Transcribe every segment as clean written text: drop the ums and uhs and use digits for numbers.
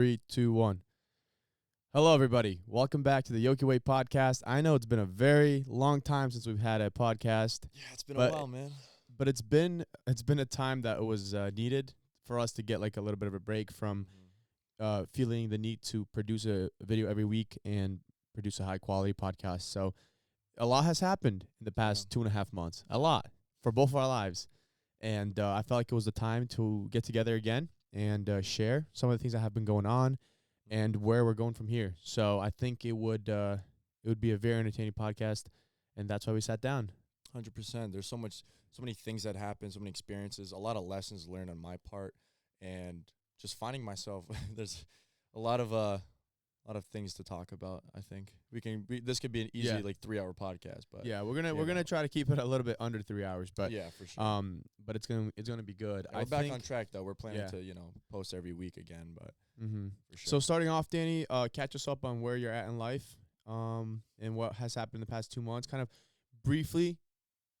Three, two, one. Hello, everybody. Welcome back to the Yoki Way podcast. I know it's been a very long time since we've had a podcast. Yeah, it's been but, a while, man. But it's been a time that was needed for us to get like a little bit of a break from feeling the need to produce a video every week and produce a high quality podcast. So a lot has happened in the past 2.5 months. A lot for both of our lives, and I felt like it was the time to get together again and share some of the things that have been going on and where we're going from here. So I think it would be a very entertaining podcast, and that's why we sat down. 100%. There's so many things that happen, so many experiences, a lot of lessons learned on my part, and just finding myself. There's a lot of things to talk about. I think this could be an easy 3-hour podcast, but yeah, we're gonna try to keep it a little bit under 3 hours, but yeah, for sure. but it's gonna be good. Yeah, we're back on track though. We're planning to post every week again, but for sure. So starting off, Danny, catch us up on where you're at in life, and what has happened in the past 2 months. Kind of briefly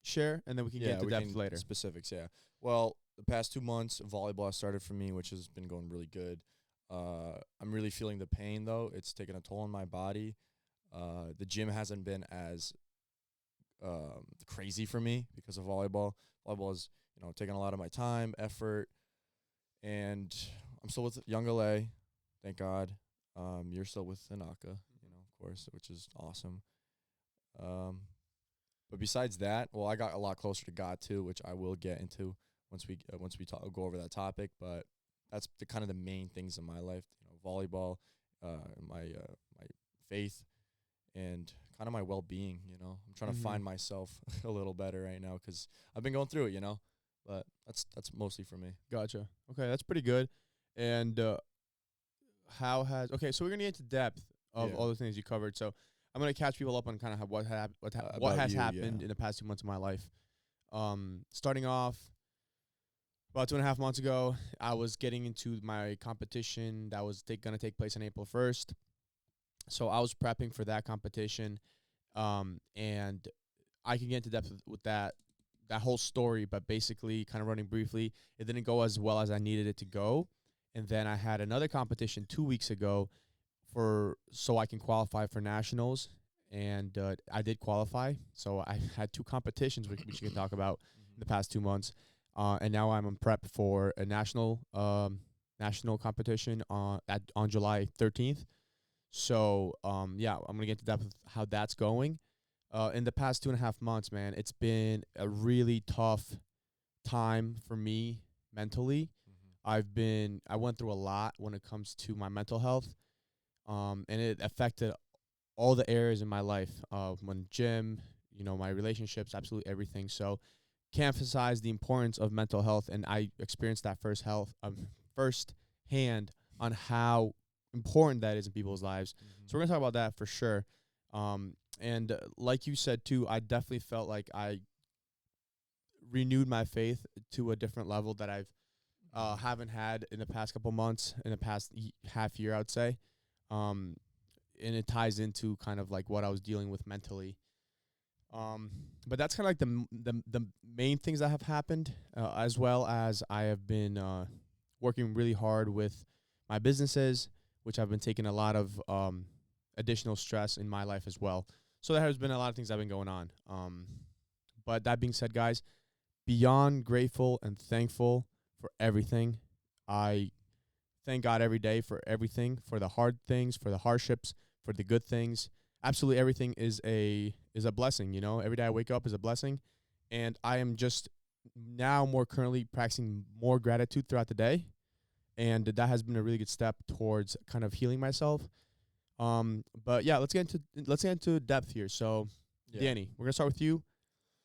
share, and then we can get into depth later. Specifics, yeah. Well, the past 2 months, volleyball has started for me, which has been going really good. I'm really feeling the pain, though. It's taken a toll on my body. The gym hasn't been as crazy for me because of volleyball. Volleyball is, taking a lot of my time, effort, and I'm still with Young LA, thank God. You're still with Anaka, of course, which is awesome. But besides that, well, I got a lot closer to God too, which I will get into once we go over that topic. But that's the kind of the main things in my life, volleyball, my faith, and kind of my well-being. I'm trying to find myself a little better right now because I've been going through it, But that's mostly for me. Gotcha. Okay, that's pretty good. And so we're gonna get into depth of all the things you covered. So I'm gonna catch people up on kind of what has happened in the past 2 months of my life. Starting off, about 2.5 months ago, I was getting into my competition that was going to take place on April 1st. So I was prepping for that competition, and I can get into depth with that whole story, but basically, kind of running briefly, it didn't go as well as I needed it to go. And then I had another competition 2 weeks ago so I can qualify for nationals, and I did qualify. So I had 2 competitions which we can talk about in the past 2 months. And now I'm in prep for a national competition on July 13th. So I'm gonna get into depth with how that's going. In the past 2.5 months, man, it's been a really tough time for me mentally. I went through a lot when it comes to my mental health, and it affected all the areas in my life. When gym, my relationships, absolutely everything. So can't emphasize the importance of mental health, and I experienced that first hand on how important that is in people's lives. So we're gonna talk about that for sure. And like you said too, I definitely felt like I renewed my faith to a different level that I've haven't had in the past couple months, in the past half year, I would say. And it ties into kind of like what I was dealing with mentally. But that's kind of like the main things that have happened, as well as I have been working really hard with my businesses, which have been taking a lot of additional stress in my life as well. So there has been a lot of things that have been going on. But that being said, guys, beyond grateful and thankful for everything. I thank God every day for everything, for the hard things, for the hardships, for the good things. Absolutely everything is a blessing, Every day I wake up is a blessing, and I am just now more currently practicing more gratitude throughout the day, and that has been a really good step towards kind of healing myself. But yeah, let's get into depth here. So, Danny, we're gonna start with you.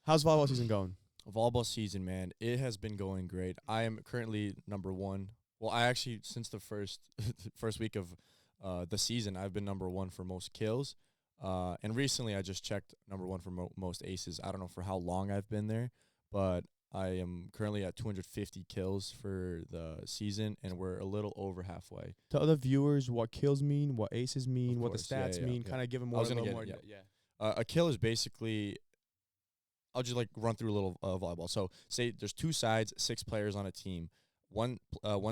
How's volleyball season going? Volleyball season, man, it has been going great. I am currently number 1. Well, I actually, since the first week of the season, I've been number 1 for most kills. And recently I just checked number 1 for most aces. I don't know for how long I've been there, but I am currently at 250 kills for the season, and we're a little over halfway. To other viewers, what kills mean, what aces mean, what the stats mean, kind of give them more. A kill is basically, I'll just run through a little volleyball. So say there's 2 sides, 6 players on a team. one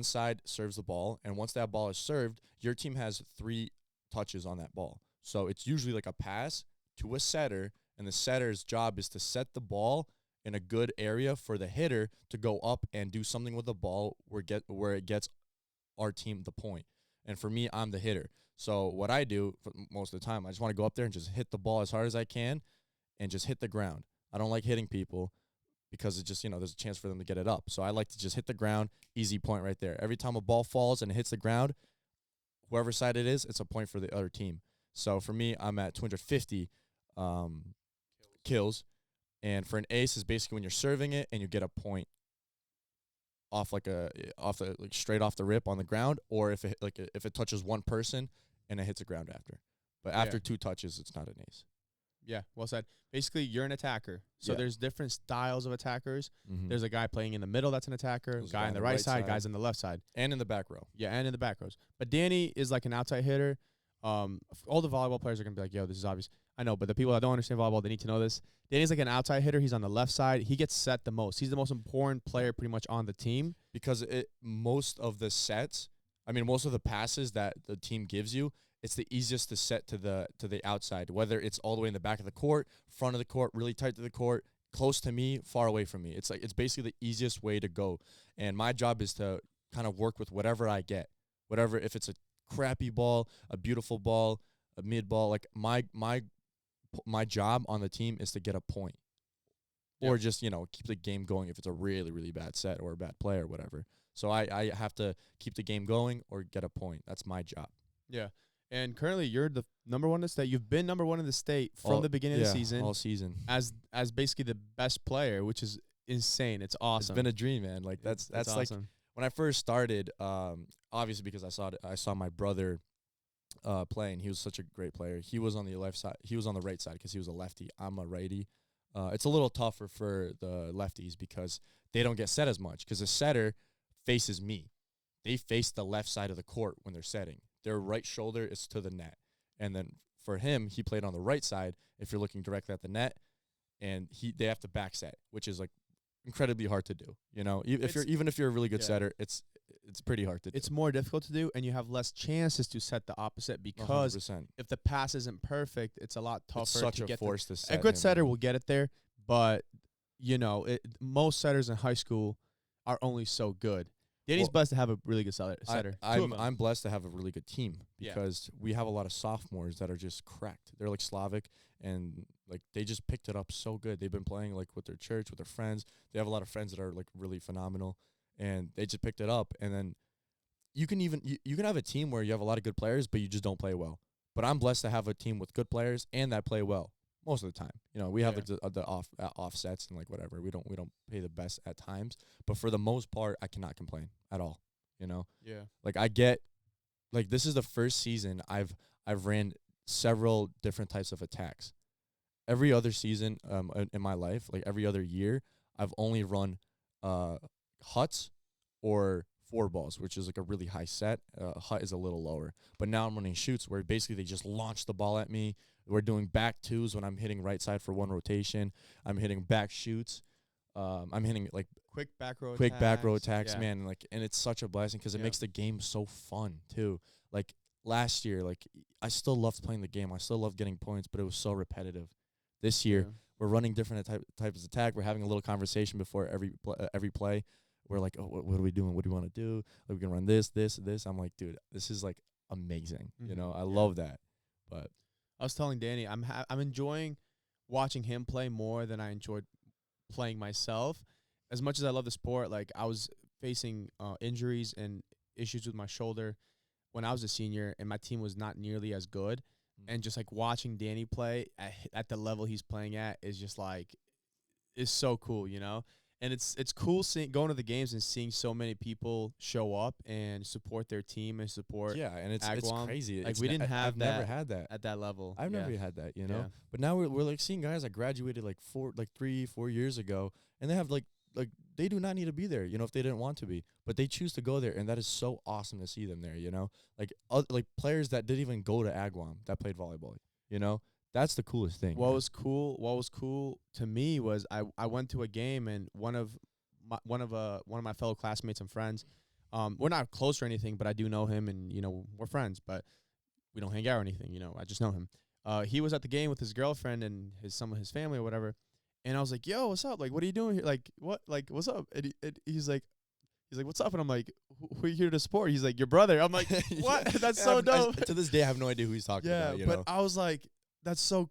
side serves the ball, and once that ball is served, your team has 3 touches on that ball. So it's usually like a pass to a setter, and the setter's job is to set the ball in a good area for the hitter to go up and do something with the ball where it gets our team the point. And for me, I'm the hitter. So what I do for most of the time, I just want to go up there and just hit the ball as hard as I can and just hit the ground. I don't like hitting people because it just, there's a chance for them to get it up. So I like to just hit the ground, easy point right there. Every time a ball falls and it hits the ground, whoever side it is, it's a point for the other team. So for me, I'm at 250 kills. And for an ace is basically when you're serving it and you get a point straight off the rip on the ground, or if it touches one person and it hits the ground after. But after 2 touches, it's not an ace. Yeah, well said. Basically, you're an attacker. So there's different styles of attackers. Mm-hmm. There's a guy playing in the middle that's an attacker, guy on the right side, guys on the left side. And in the back row. Yeah, and in the back rows. But Danny is like an outside hitter. All the volleyball players are going to be like, yo, this is obvious. I know, but the people that don't understand volleyball, they need to know this. Danny's like an outside hitter. He's on the left side. He gets set the most. He's the most important player pretty much on the team. Because most of the passes that the team gives you, it's the easiest to set to the outside, whether it's all the way in the back of the court, front of the court, really tight to the court, close to me, far away from me. It's basically the easiest way to go. And my job is to kind of work with whatever I get. Whatever, if it's a crappy ball, a beautiful ball, a mid ball, like my job on the team is to get a point. Or just, keep the game going if it's a really, really bad set or a bad play or whatever. So I have to keep the game going or get a point. That's my job. Yeah. And currently, you're the number 1 in the state. You've been number 1 in the state from the beginning of the season. All season. As basically the best player, which is insane. It's awesome. It's been a dream, man. Like that's awesome. Like when I first started. Obviously because I saw my brother playing. He was such a great player. He was on the left side. He was on the right side because he was a lefty. I'm a righty. It's a little tougher for the lefties because they don't get set as much because the setter faces me. They face the left side of the court when they're setting. Their right shoulder is to the net. And then for him, he played on the right side if you're looking directly at the net, and they have to back set, which is like incredibly hard to do. Even if you're a really good setter, it's pretty hard to do. It's more difficult to do, and you have less chances to set the opposite because 100%. If the pass isn't perfect, it's a lot tougher. It's such to a get force to set. A good setter will get it there, but most setters in high school are only so good. Danny's blessed to have a really good setter. I'm blessed to have a really good team because we have a lot of sophomores that are just cracked. They're like Slavic, and like they just picked it up so good. They've been playing like with their church, with their friends. They have a lot of friends that are like really phenomenal, and they just picked it up. And then you can have a team where you have a lot of good players, but you just don't play well. But I'm blessed to have a team with good players and that play well most of the time. We have like the offsets and like whatever. We don't play the best at times, but for the most part, I cannot complain at all. Yeah. Like I get, like this is the first season I've ran several different types of attacks. Every other season in my life, like every other year, I've only run huts or 4 balls, which is like a really high set. Hut is a little lower. But now I'm running shoots where basically they just launch the ball at me. We're doing back 2s when I'm hitting right side for 1 rotation. I'm hitting back shoots. I'm hitting like quick back row attacks, man. And it's such a blessing because it makes the game so fun too. Like last year, like I still loved playing the game. I still loved getting points, but it was so repetitive. This year, we're running different types of attack. We're having a little conversation before every play. We're like, oh, what are we doing? What do we want to do? Are we gonna run this? I'm like, dude, this is like amazing. I love that. But I was telling Danny, I'm enjoying watching him play more than I enjoyed playing myself. As much as I love the sport, like I was facing injuries and issues with my shoulder when I was a senior, and my team was not nearly as good. And just like watching Danny play at the level he's playing at is just like, is so cool, And it's cool going to the games and seeing so many people show up and support their team and support. Yeah, and it's crazy. Like we didn't have I've never had that at that level. I've never had that, Yeah. But now we're like seeing guys that graduated like 3-4 years ago, and they have like they do not need to be there, if they didn't want to be, but they choose to go there, and that is so awesome to see them there, like players that didn't even go to Agawam that played volleyball, That's the coolest thing. What was cool to me was I went to a game, and one of one of my fellow classmates and friends. We're not close or anything, but I do know him, and we're friends, but we don't hang out or anything. I just know him. He was at the game with his girlfriend and some of his family or whatever, and I was like, "Yo, what's up? Like, what are you doing here? Like, what? Like, what's up?" And he's like, "What's up?" And I'm like, "Who are you here to support?" He's like, "Your brother." I'm like, "What? That's so dope." To this day, I have no idea who he's talking about. Yeah, but I was like, that's so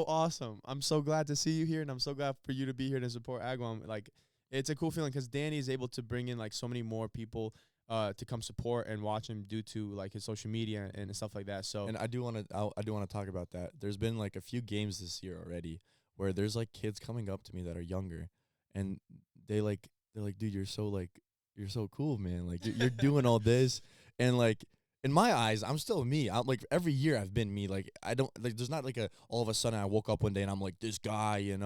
awesome. I'm so glad to see you here, and I'm so glad for you to be here to support Agawam. Like, it's a cool feeling because Danny is able to bring in like so many more people to come support and watch him due to like his social media and stuff like that. So, and I do want to talk about that. There's been like a few games this year already where there's like kids coming up to me that are younger, and they're like, dude, you're so cool, man. Like you're doing all this, and like in my eyes, I'm still me. I'm like every year I've been me. Like I don't like there's not like all of a sudden I woke up one day and I'm like this guy,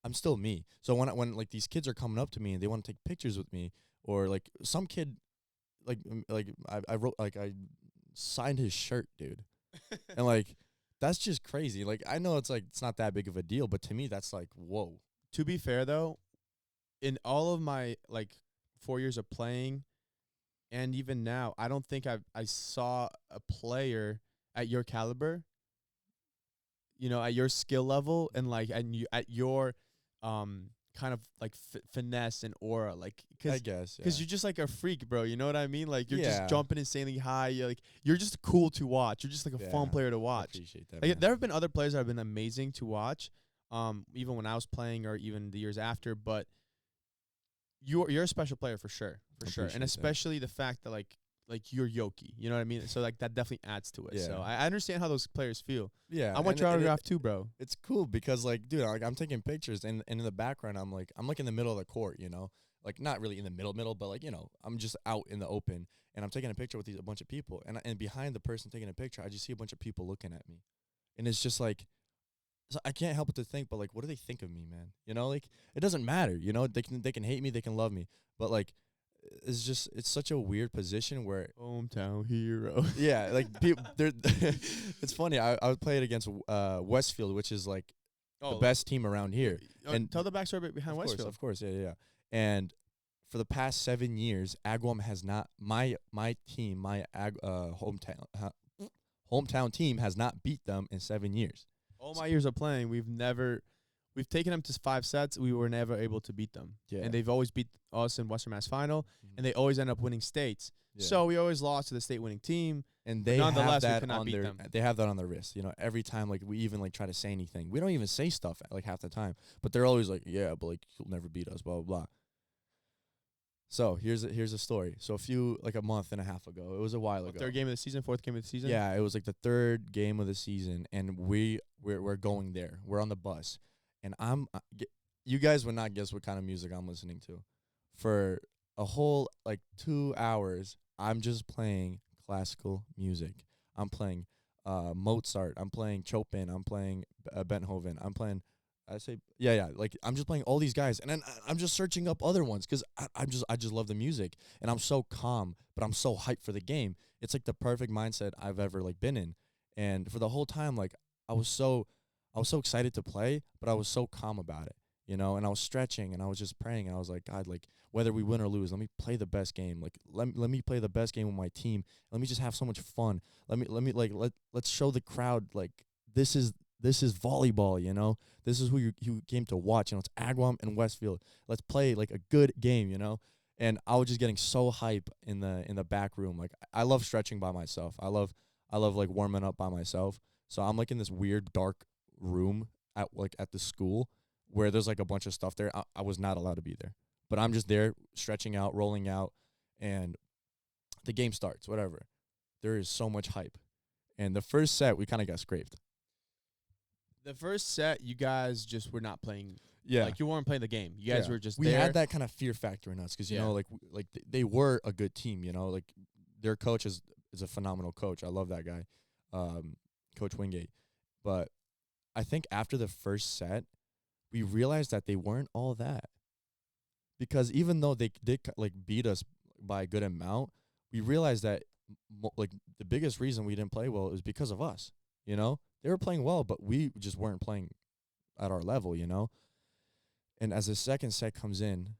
I'm still me. So when like these kids are coming up to me and they want to take pictures with me, or like some kid I wrote like I signed his shirt, dude. And like that's just crazy. Like I know it's not that big of a deal, but to me that's like whoa. To be fair though, in all of my like 4 years of playing, and even now, I don't think I saw a player at your caliber, at your skill level, and like at your kind of like finesse and aura, like I guess because you're just like a freak, bro. You know what I mean? Like you're Yeah. just jumping insanely high. You're just cool to watch. You're just like a fun player to I watch. appreciate that. Like, there have been other players that have been amazing to watch, even when I was playing or even the years after, but you're a special player for sure, and especially the fact that like you're Yoki, you know what I mean? So like that definitely adds to it. Yeah. So I understand how those players feel. Yeah, I want your autograph too, bro. It's cool because like, dude, like I'm taking pictures and in the background I'm like in the middle of the court, like not really in the middle, but like I'm just out in the open and I'm taking a picture with a bunch of people, and behind the person taking a picture, I just see a bunch of people looking at me, and it's just like. So I can't help but to think, but like, what do they think of me, man? Like it doesn't matter, They can hate me, they can love me, but like, it's such a weird position where hometown hero. Yeah, like people. It's funny. I would play it against Westfield, which is like the best team around here. And tell the backstory behind Westfield. Of course, yeah. And for the past 7 years, Agawam has not my team, hometown team has not beat them in 7 years. All my years of playing, we've taken them to 5 sets. We were never able to beat them. Yeah. And they've always beat us in Western Mass Final, and they always end up winning states. Yeah. So we always lost to the state winning team. And they have that on their they have that on their wrist. Every time like we even like try to say anything, we don't even say stuff like half the time. But they're always like, yeah, but like you'll never beat us, blah blah blah. So here's a story. So a month and a half ago, it was a while ago. Third game of the season, fourth game of the season. Yeah, it was like the third game of the season, and we're going there. We're on the bus, and you guys would not guess what kind of music I'm listening to. For a whole like 2 hours, I'm just playing classical music. I'm playing Mozart. I'm playing Chopin. I'm playing Beethoven. I'm playing. Like I'm just playing all these guys, and then I'm just searching up other ones because I just love the music, and I'm so calm, but I'm so hyped for the game. It's like the perfect mindset I've ever like been in, and for the whole time, like I was so excited to play, but I was so calm about it, and I was stretching and I was just praying, and I was like, God, like whether we win or lose, let me play the best game. Like let me play the best game with my team. Let me just have so much fun. Let's show the crowd like this is volleyball, This is who you came to watch, it's Agawam and Westfield. Let's play like a good game, And I was just getting so hype in the back room. Like I love stretching by myself. I love like warming up by myself. So I'm like in this weird dark room at the school where there's like a bunch of stuff there. I was not allowed to be there. But I'm just there stretching out, rolling out, and the game starts, whatever. There is so much hype. And the first set we kind of got scraped. The first set, you guys just were not playing. Yeah, like you weren't playing the game. You guys were just. We had that kind of fear factor in us because they were a good team. Like their coach is a phenomenal coach. I love that guy, Coach Wingate. But I think after the first set, we realized that they weren't all that. Because even though they did like beat us by a good amount, we realized that like the biggest reason we didn't play well is because of us. They were playing well, but we just weren't playing at our level, And as the second set comes in,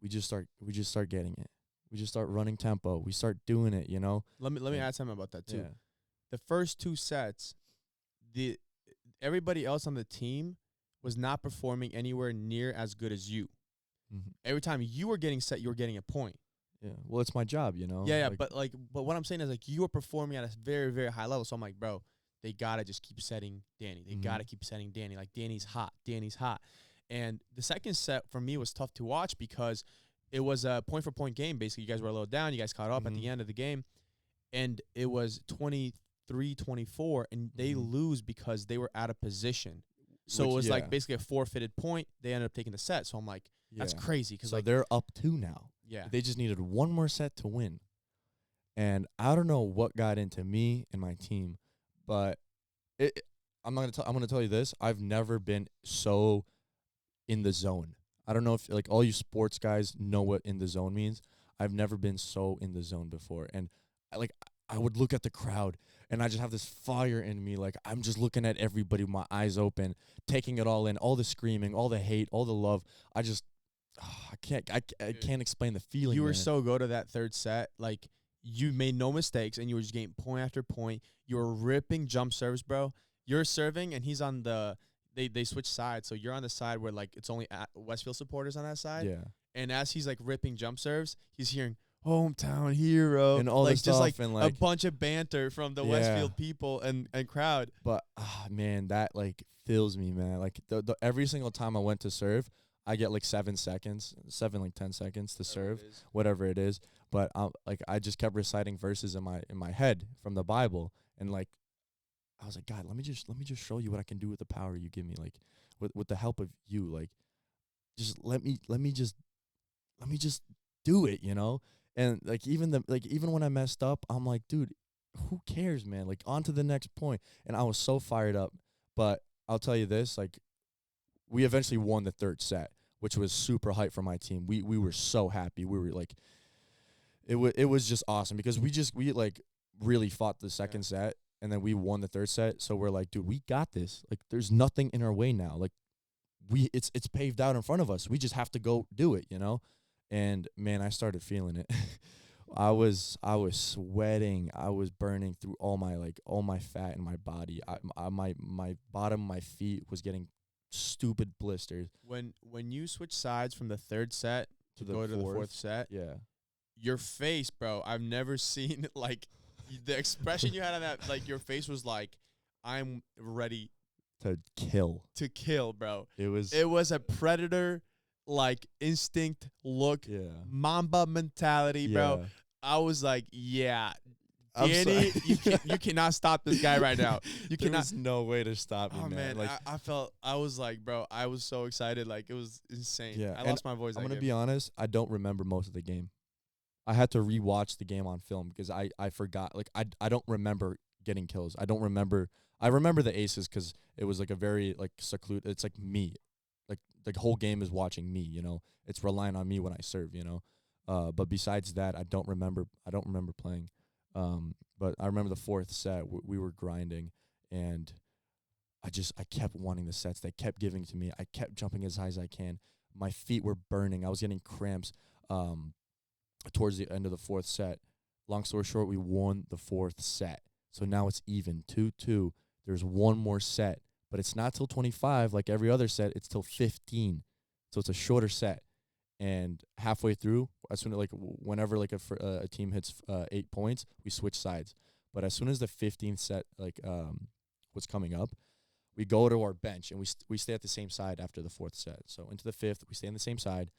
we just start getting it. We just start running tempo. We start doing it, you know. Let me add something about that too. Yeah. The first 2 sets, everybody else on the team was not performing anywhere near as good as you. Mm-hmm. Every time you were getting set, you were getting a point. Yeah. Well, it's my job, you know. Yeah, but what I'm saying is like you were performing at a very, very high level. So I'm like, bro, they gotta just keep setting Danny. They gotta keep setting Danny. Like Danny's hot. And the second set for me was tough to watch because it was a point for point game. Basically, you guys were a little down. You guys caught up at the end of the game, and it was 23-24, and they lose because they were out of position. So it was like basically a forfeited point. They ended up taking the set. So I'm like, that's crazy. Cause so like they're up 2 now. Yeah. They just needed one more set to win. And I don't know what got into me and my team, but I'm going to tell you this. I've never been so in the zone. I don't know if like all you sports guys know what in the zone means. I've never been so in the zone before. And I would look at the crowd and I just have this fire in me. Like I'm just looking at everybody with my eyes open, taking it all in, all the screaming, all the hate, all the love. I can't explain the feeling. You were so good at that third set. Like you made no mistakes and you were just getting point after point. You were ripping jump serves, bro. You're serving and he's on they switch sides. So you're on the side where like it's only Westfield supporters on that side. Yeah. And as he's like ripping jump serves, he's hearing hometown hero and all like this just stuff like and like a bunch of banter from the Westfield people and crowd. But man, that like fills me, man. Like the every single time I went to serve, I get like 10 seconds to serve, whatever it is. But I just kept reciting verses in my head from the Bible, and like I was like, God, let me just show you what I can do with the power you give me, like with the help of you, like just let me just do it, you know. And like even when I messed up, I'm like, dude, who cares, man? Like on to the next point. And I was so fired up. But I'll tell you this, like we eventually won the third set, which was super hype for my team. We were so happy. We were like, it was just awesome because we like really fought the second set and then we won the third set. So we're like, dude, we got this. Like there's nothing in our way now. Like it's paved out in front of us. We just have to go do it, you know? And man, I started feeling it. I was sweating. I was burning through all my fat in my body. My bottom of my feet was getting stupid blisters. When you switch sides from the third set to go to the fourth set, your face, bro, I've never seen like the expression you had on that. Like your face was like, I'm ready to kill, bro. It was a predator like instinct look, Mamba mentality, bro. I was like, Danny, you cannot stop this guy right now. There's no way to stop me, man. Like I was like, bro, I was so excited, like it was insane. Yeah, I lost my voice. I'm gonna be honest, I don't remember most of the game. I had to rewatch the game on film because I forgot. Like I don't remember getting kills. I remember the aces because it was like a very like secluded. It's like me. Like the whole game is watching me, you know. It's relying on me when I serve, you know. But besides that, I don't remember playing. But I remember the fourth set. We were grinding, and I kept wanting the sets. They kept giving to me. I kept jumping as high as I can. My feet were burning. I was getting cramps. Towards the end of the fourth set. Long story short, we won the fourth set. So now it's even 2-2. There's one more set. But it's not till 25 like every other set. It's till 15. So it's a shorter set. And halfway through, as soon as whenever a team hits 8 points, we switch sides. But as soon as the 15th set was coming up, we go to our bench and we stay at the same side after the fourth set. So into the fifth, we stay on the same side,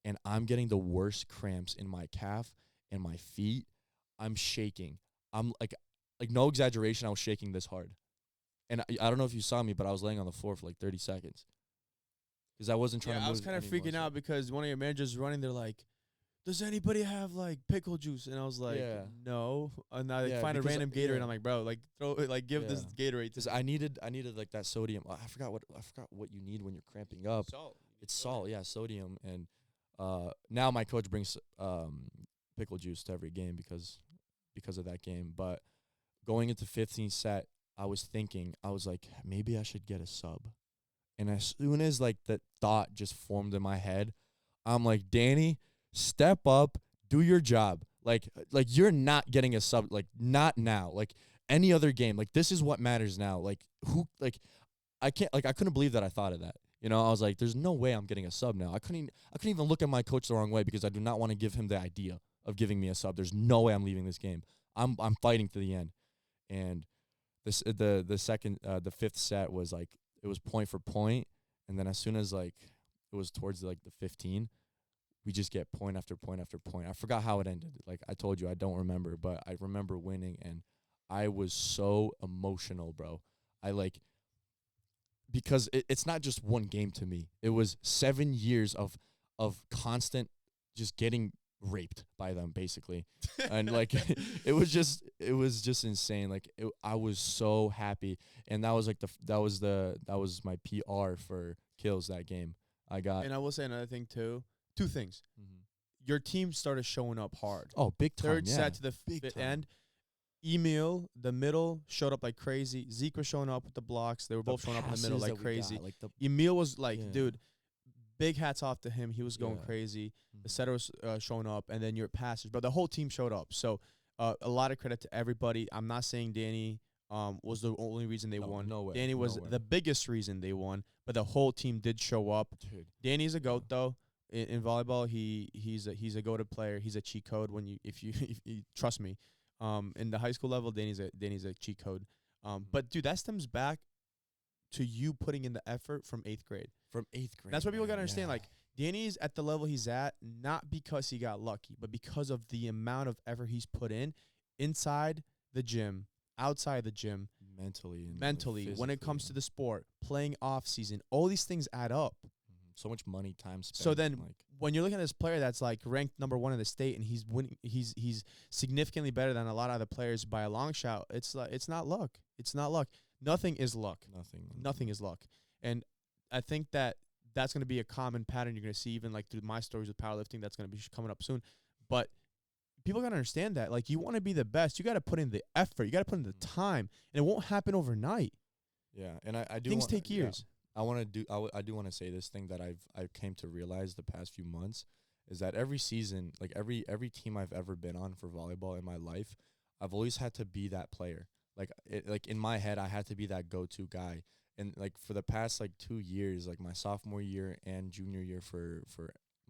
and I'm getting the worst cramps in my calf and my feet. I'm shaking. I'm like no exaggeration. I was shaking this hard. And I don't know if you saw me, but I was laying on the floor for like 30 seconds. Because I wasn't trying to move. I was kind of freaking out because one of your managers running, they're like, does anybody have like pickle juice? And I was like, no. And I find a random Gatorade. And I'm like, bro, like throw it, like give this Gatorade. Because I needed like that sodium. I forgot what you need when you're cramping up. Salt. It's salt, sodium. And now my coach brings pickle juice to every game because of that game. But going into 15th set, I was like, maybe I should get a sub. And as soon as like the thought just formed in my head, I'm like, Danny, step up, do your job. Like you're not getting a sub. Like, not now. Like, any other game. Like, this is what matters now. Like, I couldn't believe that I thought of that. You know, I was like, there's no way I'm getting a sub now. I couldn't even look at my coach the wrong way because I do not want to give him the idea of giving me a sub. There's no way I'm leaving this game. I'm fighting to the end. And the fifth set was like, it was point for point, and then as soon as like it was towards like the 15, we just get point after point after point. I forgot how it ended. Like I told you, I don't remember, but I remember winning, and I was so emotional, bro. Because it's not just one game to me. It was 7 years of constant just getting raped by them, basically. And like it was just insane. Like I was so happy, and that was like that was my PR for kills that game. And I will say another thing too. Two things. Mm-hmm. Your team started showing up hard. Oh, big time. Third set to the end. Emil, the middle, showed up like crazy. Zeke was showing up with the blocks. They were both showing up in the middle like crazy. Emil was like, dude, big hats off to him. He was going crazy. Mm-hmm. The setter was showing up, and then your passers. But the whole team showed up. So a lot of credit to everybody. I'm not saying Danny was the only reason they won. No way. Danny was the biggest reason they won, but the whole team did show up. Dude. Danny's a GOAT, though. In volleyball, he's a go-to player. He's a cheat code if you trust me. In the high school level, Danny's a cheat code. But dude, that stems back to you putting in the effort from 8th grade. That's what people gotta understand. Like, Danny's at the level he's at, not because he got lucky, but because of the amount of effort he's put in inside the gym, outside the gym, mentally, when it comes to the sport, playing off season, all these things add up. So much money, time spent. So then, when you're looking at this player that's like ranked number 1 in the state, and he's winning, he's significantly better than a lot of other players by a long shot. It's like, it's not luck. It's not luck. Nothing is luck. Nothing is luck. And I think that's going to be a common pattern you're going to see, even like through my stories with powerlifting. That's going to be coming up soon. But people got to understand that, like, you want to be the best, you got to put in the effort, you got to put in the time, and it won't happen overnight. Yeah, and I do. Things take years. Yeah. I do want to say this thing that I've came to realize the past few months is that every season, like every team I've ever been on for volleyball in my life, I've always had to be that player. Like in my head, I had to be that go-to guy. And like for the past like 2 years, like my sophomore year and junior year for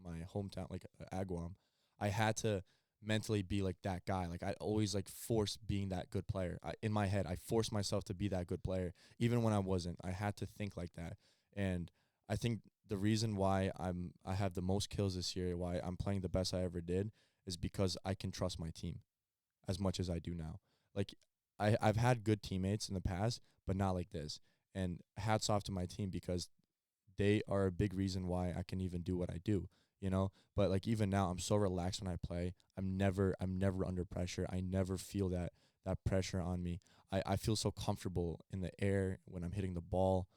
my hometown, like Agawam, I had to mentally be like that guy. Like I always like forced being that good player. In my head, I forced myself to be that good player, even when I wasn't. I had to think like that. And I think the reason why I have the most kills this year, why I'm playing the best I ever did, is because I can trust my team as much as I do now. Like I've had good teammates in the past, but not like this. And hats off to my team, because they are a big reason why I can even do what I do, you know? But like even now, I'm so relaxed when I play. I'm never under pressure. I never feel that pressure on me. I feel so comfortable in the air when I'm hitting the ball.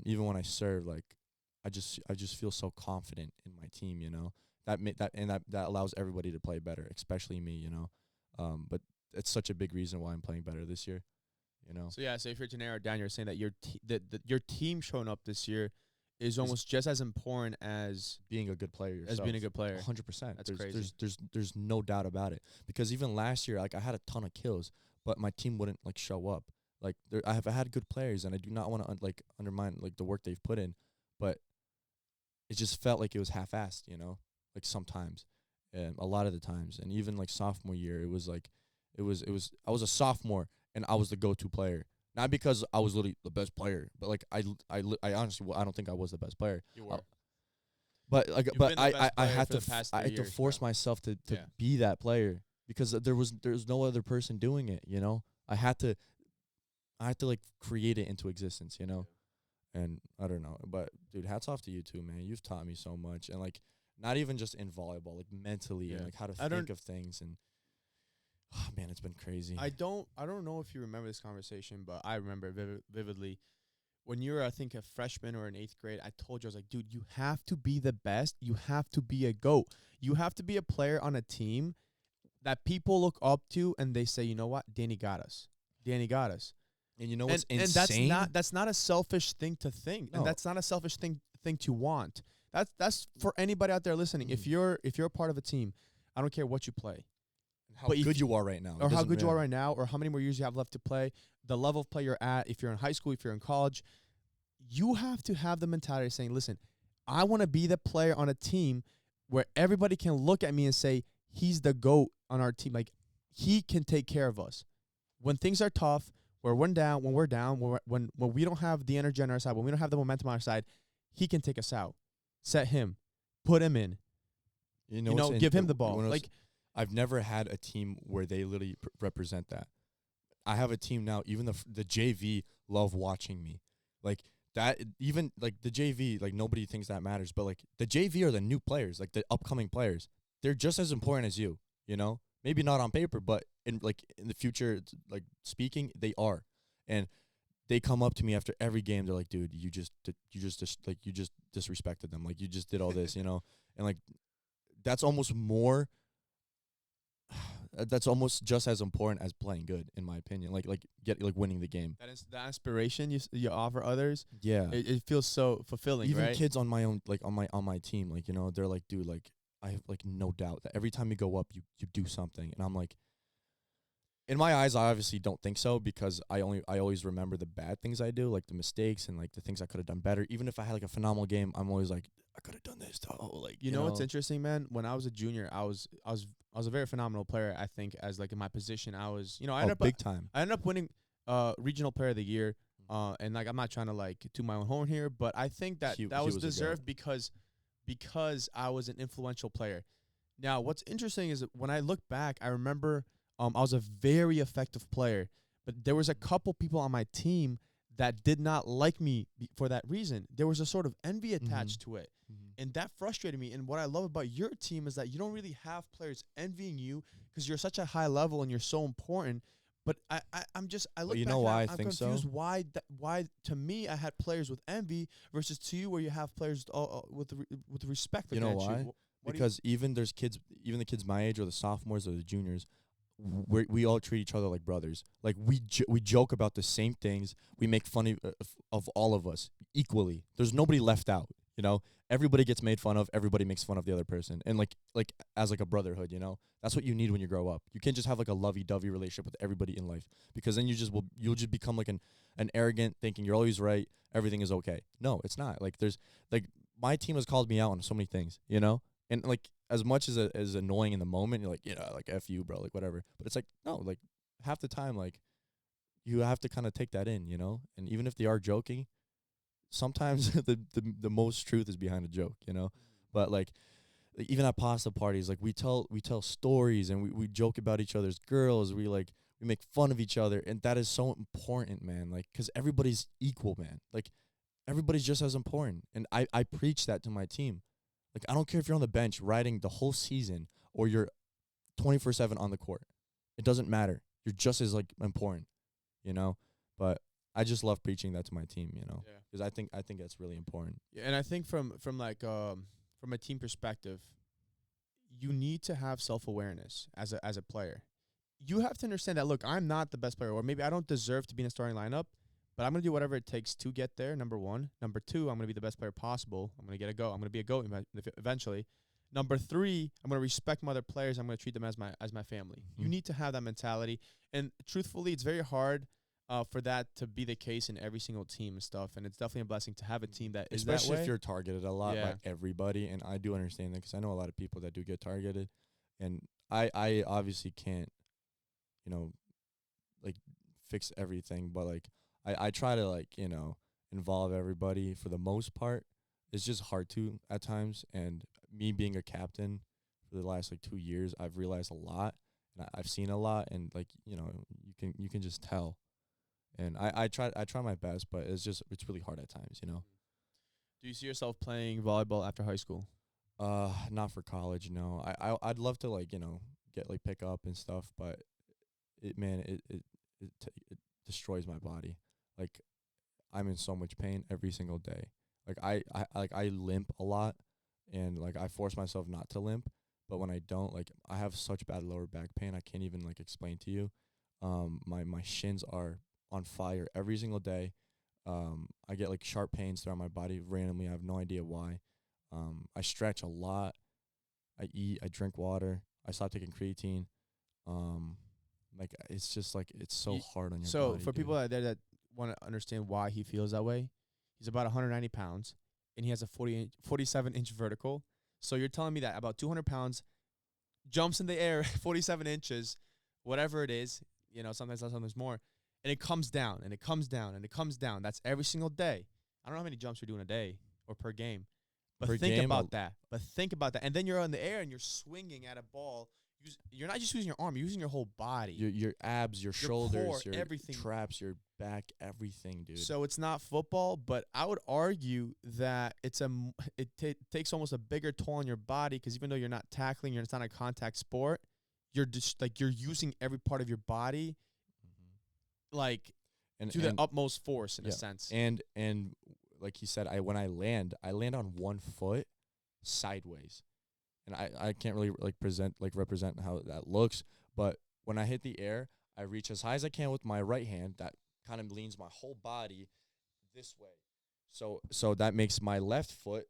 Even when I serve, like I just feel so confident in my team, you know? That allows everybody to play better, especially me, you know? But it's such a big reason why I'm playing better this year, you know? So yeah, so if you're to narrow it down, you're saying that your team showing up this year is almost just as important as being a good player yourself. As being a good player. 100%. That's crazy. There's no doubt about it. Because even last year, like I had a ton of kills, but my team wouldn't like show up. Like I had good players, and I do not want to like undermine like the work they've put in, but it just felt like it was half-assed, you know? Like sometimes, a lot of the times, and even like sophomore year, it was like I was a sophomore and I was the go-to player. Not because I was literally the best player, but like I honestly, I don't think I was the best player. You were. But I had to force myself to be that player, because there's no other person doing it, you know? I had to like create it into existence, you know? And I don't know, but dude, hats off to you too, man. You've taught me so much, and like not even just in volleyball, like mentally, and like how to think of things. And oh man, it's been crazy. I don't know if you remember this conversation, but I remember vividly when you were, I think, a freshman or in 8th grade. I told you, I was like, dude, you have to be the best. You have to be a GOAT. You have to be a player on a team that people look up to and they say, you know what, Danny got us. Danny got us. And you know what's insane? And that's not a selfish thing to think. No. And that's not a selfish thing to want. That's for anybody out there listening. If you're a part of a team, I don't care what you play. How good you are right now. Or how good you are right now, or how many more years you have left to play, the level of play you're at, if you're in high school, if you're in college, you have to have the mentality of saying, listen, I want to be the player on a team where everybody can look at me and say, he's the GOAT on our team. Like, he can take care of us. When things are tough, when we're down, when we don't have the energy on our side, when we don't have the momentum on our side, he can take us out. Set him. Put him in. Give him the ball. Like, I've never had a team where they literally represent that. I have a team now, even the JV love watching me. Like, that, even, like, the JV, like, nobody thinks that matters. But, like, the JV are the new players, like, the upcoming players. They're just as important as you, you know? Maybe not on paper, but in the future, like, speaking, they are. And they come up to me after every game. They're like, dude, you just disrespected them. Like, you just did all this, you know? And, like, that's almost just as important as playing good, in my opinion. Like winning the game. That is the aspiration you offer others. Yeah, it feels so fulfilling. Even right? Kids on my own, like on my team, like, you know, they're like, dude, like, I have, like, no doubt that every time you go up, you do something. And I'm like, in my eyes, I obviously don't think so, because I always remember the bad things I do, like the mistakes and, like, the things I could have done better. Even if I had, like, a phenomenal game, I'm always like, I could have done this. Oh, like, you know what's interesting, man? When I was a junior, I was a very phenomenal player. I think, as, like, in my position, I was, I ended up big time. I ended up winning regional player of the year. And, like, I'm not trying to, like, toot my own horn here, but I think that was deserved because I was an influential player. Now, what's interesting is that when I look back, I remember I was a very effective player, but there was a couple people on my team that did not like me for that reason. There was a sort of envy attached to it, and that frustrated me. And what I love about your team is that you don't really have players envying you because you're such a high level and you're so important. But I look back why and I I'm think confused so? why to me I had players with envy versus to you where you have players with respect. You know why? Because even the kids my age, or the sophomores or the juniors, we all treat each other like brothers. Like, we joke about the same things. We make fun of all of us equally. There's nobody left out, you know? Everybody gets made fun of. Everybody makes fun of the other person. And, like as, like, a brotherhood, you know? That's what you need when you grow up. You can't just have, like, a lovey-dovey relationship with everybody in life, because then you'll just become, like, an arrogant, thinking you're always right, everything is okay. No, it's not. Like, there's, like, my team has called me out on so many things, you know? And, like, as much as annoying in the moment, you're like, like, F you, bro, like, whatever. But it's like, no, like, half the time, like, you have to kind of take that in, you know? And even if they are joking, sometimes the most truth is behind a joke, you know? But, like, even at pasta parties, like, we tell stories, and we joke about each other's girls. We make fun of each other, and that is so important, man. Like, because everybody's equal, man. Like, everybody's just as important. And I preach that to my team. Like, I don't care if you're on the bench riding the whole season or you're 24/7 on the court. It doesn't matter. You're just as, like, important, you know? But I just love preaching that to my team, you know? Because I think that's really important. Yeah, and I think from a team perspective, you need to have self-awareness as a player. You have to understand that, look, I'm not the best player, or maybe I don't deserve to be in a starting lineup, but I'm going to do whatever it takes to get there, number one. Number two, I'm going to be the best player possible. I'm going to get a go. I'm going to be a GOAT eventually. Number three, I'm going to respect my other players. I'm going to treat them as my family. You need to have that mentality. And truthfully, it's very hard for that to be the case in every single team and stuff. And it's definitely a blessing to have a team that is that way. Especially if you're targeted a lot by everybody. And I do understand that, because I know a lot of people that do get targeted. And I obviously can't, like, fix everything. But, like, I try to, like, involve everybody for the most part. It's just hard to at times. And me being a captain for the last, like, 2 years, I've realized a lot. And I've seen a lot. And, like, you can just tell. And I try my best, but it's really hard at times, you know. Do you see yourself playing volleyball after high school? Not for college, no. I'd love to, like, get, like, pick up and stuff, but it destroys my body. Like, I'm in so much pain every single day. Like, I limp a lot, and, like, I force myself not to limp, but when I don't, like, I have such bad lower back pain I can't even, like, explain to you. My shins are on fire every single day. I get, like, sharp pains throughout my body randomly. I have no idea why. I stretch a lot. I eat. I drink water. I stopped taking creatine. Like it's just like it's so hard on your so body. for dude. people out there that want to understand why he feels that way, he's about 190 pounds, and he has a 47-inch vertical. So you're telling me that about 200 pounds jumps in the air 47 inches, whatever it is, sometimes less, sometimes more, and it comes down, and it comes down, and it comes down. That's every single day. I don't know how many jumps you're doing a day or per game, but think about that. And then you're on the air, and you're swinging at a ball. You're not just using your arm, you're using your whole body. Your abs, your shoulders, core, your everything. traps, your back, everything, dude. So it's not football, but I would argue that it takes almost a bigger toll on your body, because even though you're not tackling, it's not a contact sport, you're just like you're using every part of your body, like to the utmost force in a sense. And like he said, when I land on one foot sideways. And I can't really represent how that looks, but when I hit the air, I reach as high as I can with my right hand. That kind of leans my whole body this way. So that makes my left foot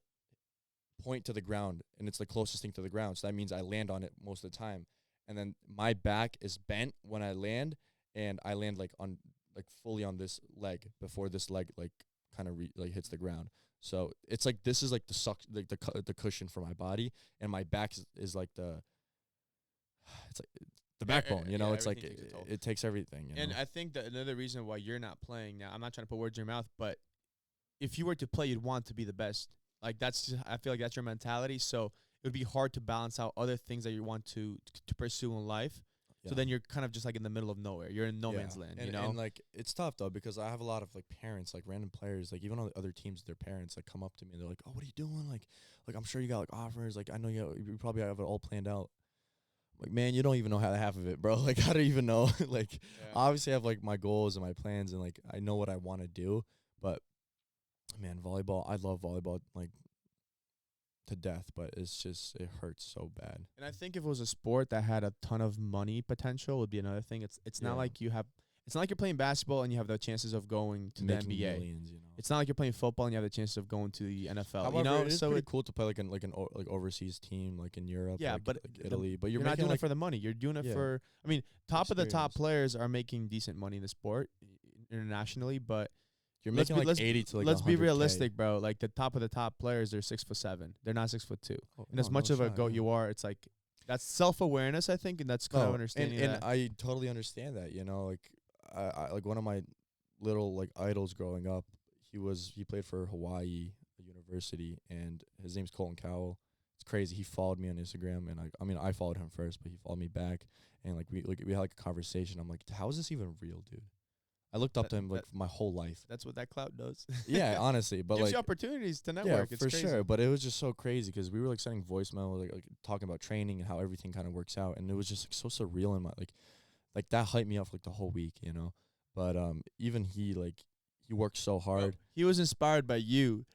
point to the ground, and it's the closest thing to the ground. So that means I land on it most of the time. And then my back is bent when I land, and I land fully on this leg before this leg kind of hits the ground. So it's like this is like the cushion for my body, and my back is like the backbone. It's like it takes everything. And I think that another reason why you're not playing now, I'm not trying to put words in your mouth, but if you were to play, you'd want to be the best. Like I feel like that's your mentality. So it would be hard to balance out other things that you want to pursue in life. Yeah. So then you're kind of just like in the middle of nowhere. You're in no man's land, And like it's tough though, because I have a lot of like parents, like random players, like even on the other teams, their parents like come up to me and they're like, "Oh, what are you doing? Like I'm sure you got like offers. Like I know you probably have it all planned out." I'm like, man, you don't even know how half of it, bro. Like I don't even know. Like obviously I have like my goals and my plans, and like I know what I want to do, but man, volleyball, I love volleyball like to death, but it's just it hurts so bad. And I think if it was a sport that had a ton of money potential, would be another thing. It's not like it's not like you're playing basketball and you have the chances of going to Making the NBA. Millions, It's not like you're playing football and you have the chances of going to the NFL. However, it is pretty cool to play like an overseas team, like in Europe, but Italy. But you're not doing it for the money. You're doing it for. I mean, top of the top players are making decent money in the sport internationally, but you're making 80 to like. Let's be realistic, bro. Like the top of the top players, they're 6'7". They're not 6'2". And as much of a goat you are, it's like that's self-awareness, I think, and that's kind of understanding and I totally understand that. Like I like one of my little like idols growing up. He played for Hawaii University, and his name's Colton Cowell. It's crazy. He followed me on Instagram, and I followed him first, but he followed me back, and we had like a conversation. I'm like, how is this even real, dude? I looked up to him like my whole life. That's what that clout does. Yeah, honestly, but gives like you opportunities to network. Yeah, it's for crazy. sure. But it was just so crazy because we were like sending voicemail, like talking about training and how everything kind of works out, and it was just like so surreal in my like that hyped me up for, like the whole week, But even he worked so hard. Well, he was inspired by you.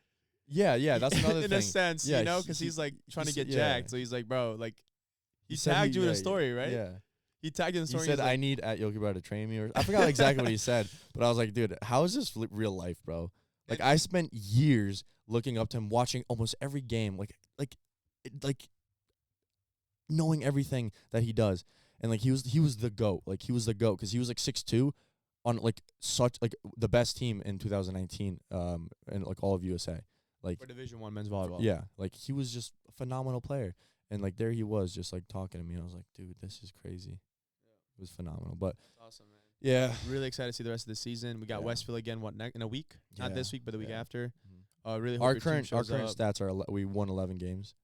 Yeah, that's another thing. In a sense, because he's like trying to get jacked. So he's like, bro, like he tagged you in a story, right? Yeah. He tagged in the story. He said, I need at Yoki Way to train me. Or I forgot exactly what he said, but I was like, dude, how is this real life, bro? Like, I spent years looking up to him, watching almost every game, like knowing everything that he does. And, like, he was the GOAT. Like, he was the GOAT because he was, like, 6'2", on, like, such, like, the best team in 2019 in, like, all of USA. Like, for Division I men's volleyball. Yeah. Like, he was just a phenomenal player. And, like, there he was just, like, talking to me. And I was like, dude, this is crazy. It was phenomenal. But that's awesome, man. Yeah. Really excited to see the rest of the season. We got Westfield again, in a week? Yeah. Not this week, but the week after. Mm-hmm. Really hope our your current team shows up. stats are we won 11 games.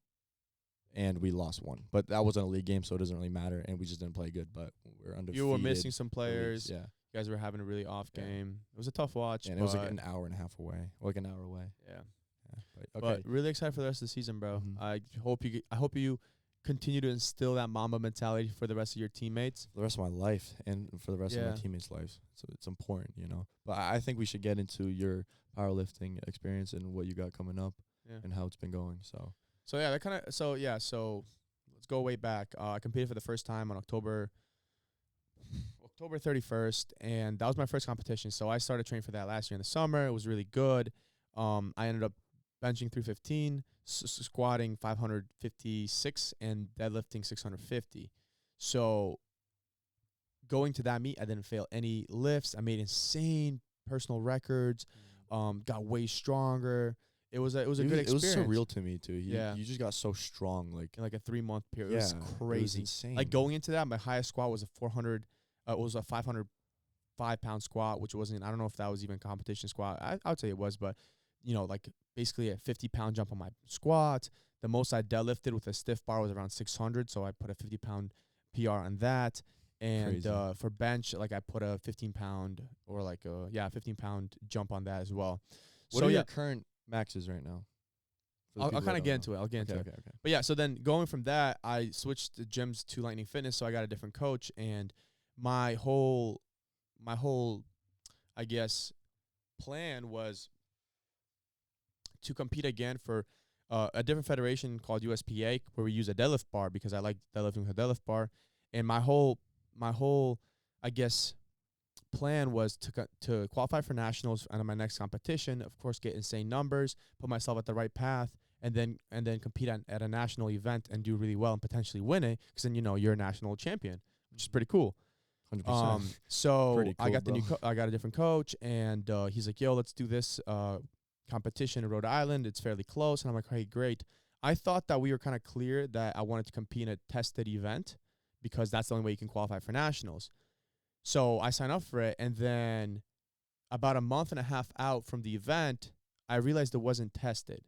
And we lost 1. But that wasn't a league game, so it doesn't really matter. And we just didn't play good, but we're undefeated. You were missing some players. Yeah. You guys were having a really off game. It was a tough watch. And it was like an hour and a half away. Like an hour away. Yeah. But really excited for the rest of the season, bro. Mm-hmm. I hope you continue to instill that Mamba mentality for the rest of your teammates. For the rest of my life and for the rest of my teammates' lives. So it's important, But I think we should get into your powerlifting experience and what you got coming up and how it's been going. So let's go way back. I competed for the first time on October 31st, and that was my first competition. So I started training for that last year in the summer. It was really good. I ended up benching 315, squatting 556, and deadlifting 650. So going to that meet, I didn't fail any lifts. I made insane personal records. Got way stronger. It was a good experience. It was surreal to me too. You just got so strong, like in like a 3-month period. Yeah, it was crazy. It was insane. Like going into that, my highest squat was a 400. It was a 505-pound squat, which wasn't. I don't know if that was even competition squat. I would say it was, but like basically a 50-pound jump on my squat. The most I deadlifted with a stiff bar was around 600, so I put a 50-pound PR on that. And for bench, like I put a 15-pound or like 15-pound jump on that as well. What are your current maxes right now? I'll kind of get into it. I'll get into it. Okay. But yeah, so then going from that, I switched the gyms to Lightning Fitness, so I got a different coach, and my whole, I guess, plan was to compete again for a different federation called USPA, where we use a deadlift bar because I like deadlifting with a deadlift bar, and my whole, I guess, plan was to qualify for nationals and my next competition, of course, get insane numbers, put myself at the right path, and then compete at a national event and do really well and potentially win it, because then you're a national champion, which is pretty cool. 100%. So cool, I got I got a different coach, and he's like, yo, let's do this competition in Rhode Island. It's fairly close. And I'm like, hey, great. I thought that we were kind of clear that I wanted to compete in a tested event because that's the only way you can qualify for nationals. So I signed up for it, and then about a month and a half out from the event, I realized it wasn't tested.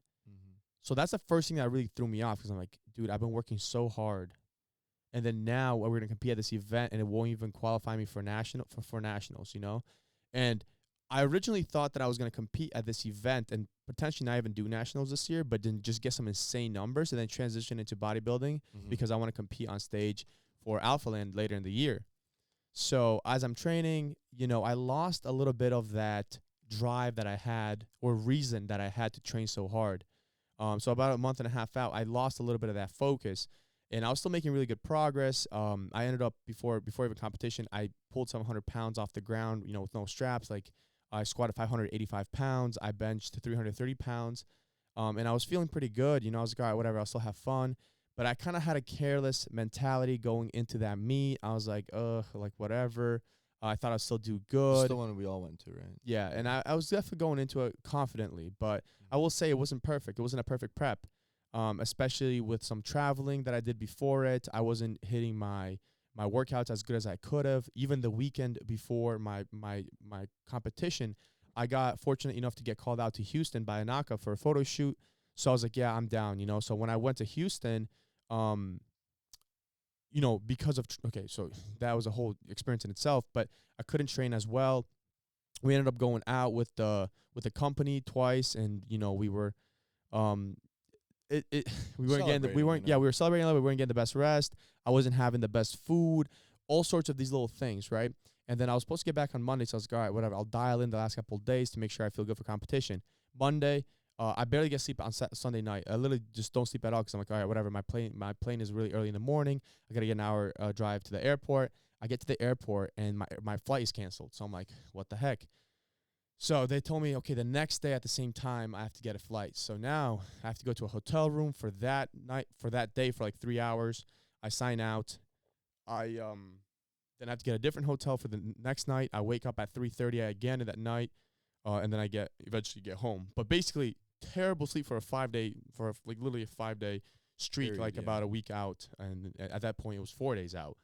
So that's the first thing that really threw me off, because I'm like, dude, I've been working so hard, and then now we're going to compete at this event, and it won't even qualify me for nationals, And I originally thought that I was going to compete at this event and potentially not even do nationals this year, but then just get some insane numbers and then transition into bodybuilding because I want to compete on stage for Alpha Land later in the year. So as I'm training, I lost a little bit of that drive that I had, or reason that I had to train so hard. So about a month and a half out, I lost a little bit of that focus, and I was still making really good progress. I ended up before even competition, I pulled some 100 pounds off the ground, with no straps. Like I squatted 585 pounds. I benched 330 pounds. And I was feeling pretty good. I was like, all right, whatever, I'll still have fun. But I kind of had a careless mentality going into that meet. I was like, like whatever. I thought I'd still do good. It's the one we all went to, right? Yeah, and I was definitely going into it confidently. But I will say it wasn't perfect. It wasn't a perfect prep, especially with some traveling that I did before it. I wasn't hitting my workouts as good as I could have. Even the weekend before my competition, I got fortunate enough to get called out to Houston by Anaka for a photo shoot. So I was like, yeah, I'm down, So when I went to Houston, because of so that was a whole experience in itself, but I couldn't train as well. We ended up going out with the company twice, and we were we were celebrating a little, we weren't getting the best rest. I wasn't having the best food, all sorts of these little things, right? And then I was supposed to get back on Monday, so I was like, all right, whatever, I'll dial in the last couple of days to make sure I feel good for competition. Monday, I barely get sleep on Sunday night. I literally just don't sleep at all because I'm like, all right, whatever. My plane is really early in the morning. I got to get an hour drive to the airport. I get to the airport, and my flight is canceled. So I'm like, what the heck? So they told me, okay, the next day at the same time, I have to get a flight. So now I have to go to a hotel room for that day for like 3 hours. I sign out. I then I have to get a different hotel for the next night. I wake up at 3:30 again that night, and then I eventually get home. But basically, terrible sleep for literally a 5-day streak, about a week out, and at that point it was 4 days out.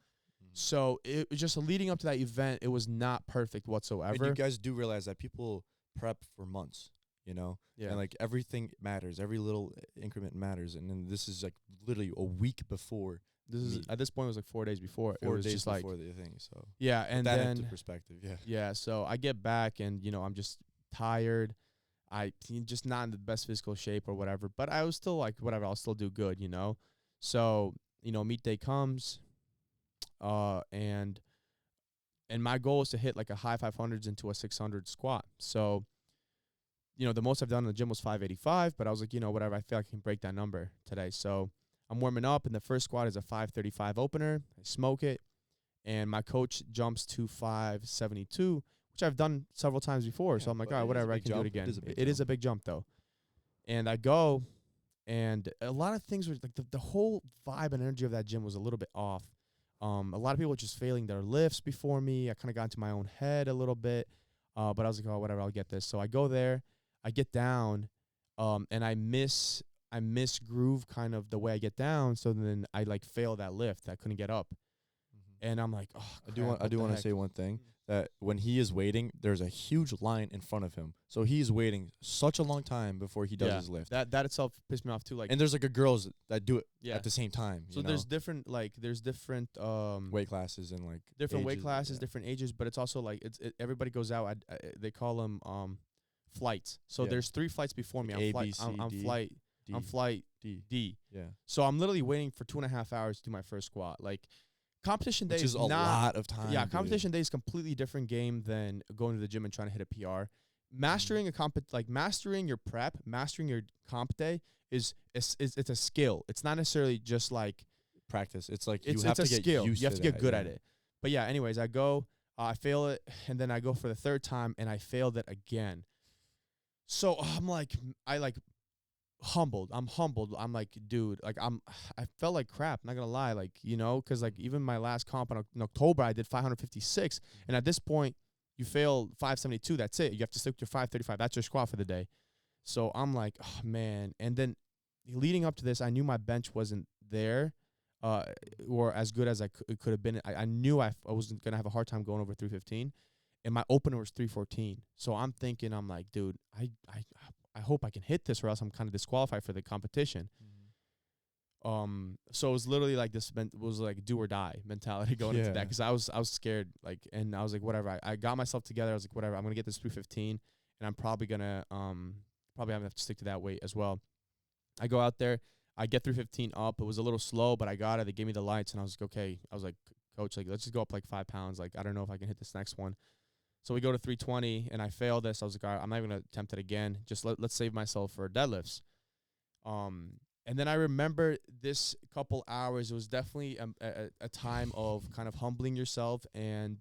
So it was just leading up to that event. It was not perfect whatsoever. And you guys do realize that people prep for months, Yeah. And like everything matters. Every little increment matters. And then this is like literally a week before. At this point it was like 4 days before. 4 it was days just before like the thing. So yeah, and that then into perspective. Yeah. Yeah. So I get back, and I'm just tired. I just not in the best physical shape or whatever. But I was still like, whatever, I'll still do good. So meet day comes. And my goal is to hit like a high 500s into a 600 squat. So, the most I've done in the gym was 585, but I was like, whatever, I feel like I can break that number today. So I'm warming up, and the first squat is a 535 opener. I smoke it, and my coach jumps to 572, which I've done several times before. So I'm like, all right, whatever, I can do it again. It is a big jump though. And I go, and a lot of things were like the whole vibe and energy of that gym was a little bit off. A lot of people were just failing their lifts before me. I kind of got into my own head a little bit, but I was like, oh, whatever, I'll get this. So I go there, I get down, and I miss groove kind of the way I get down. So then I like fail that lift. I couldn't get up, and I'm like, oh, crap, I do want to say one thing, that when he is waiting, there's a huge line in front of him. So he's waiting such a long time before he does his lift. That itself pissed me off too. Like, and there's like a girls that do it at the same time. So there's different weight classes and like different weight classes, different ages, but it's also like everybody goes out. They call them flights. So there's 3 flights before me. I'm flight D. Yeah. So I'm literally waiting for 2.5 hours to do my first squat. Like, competition day is a lot of time. Yeah, competition day is completely different game than going to the gym and trying to hit a PR. Mastering mastering your prep, mastering your comp day is it's a skill. It's not necessarily just like practice. It's like you have to get skill. You have to get good at it. But yeah, anyways, I go, I fail it, and then I go for the 3rd time and I failed it again. So I'm like, humbled. I'm humbled. I'm like, dude, like I felt like crap, not gonna lie, like, you know, because like even my last comp in October I did 556, and at this point you fail 572, that's it. You have to stick to 535. That's your squat for the day. So I'm like, oh man. And then leading up to this, I knew my bench wasn't there, or as good as it could have been. I knew I wasn't gonna have a hard time going over 315, and my opener was 314. So I'm thinking, I'm like, dude, I hope I can hit this, or else I'm kind of disqualified for the competition. So it was literally like this was like do or die mentality going into that, because I was scared, like, and I was like, whatever. I got myself together. I was like, whatever. I'm gonna get this 315, and I'm probably gonna have to stick to that weight as well. I go out there. I get 315 up. It was a little slow, but I got it. They gave me the lights, and I was like, okay. I was like, coach, like, let's just go up like 5 pounds. Like, I don't know if I can hit this next one. So we go to 320, and I failed this. I was like, all right, I'm not even going to attempt it again. Just let's save myself for deadlifts. And then I remember this couple hours. It was definitely a time of kind of humbling yourself and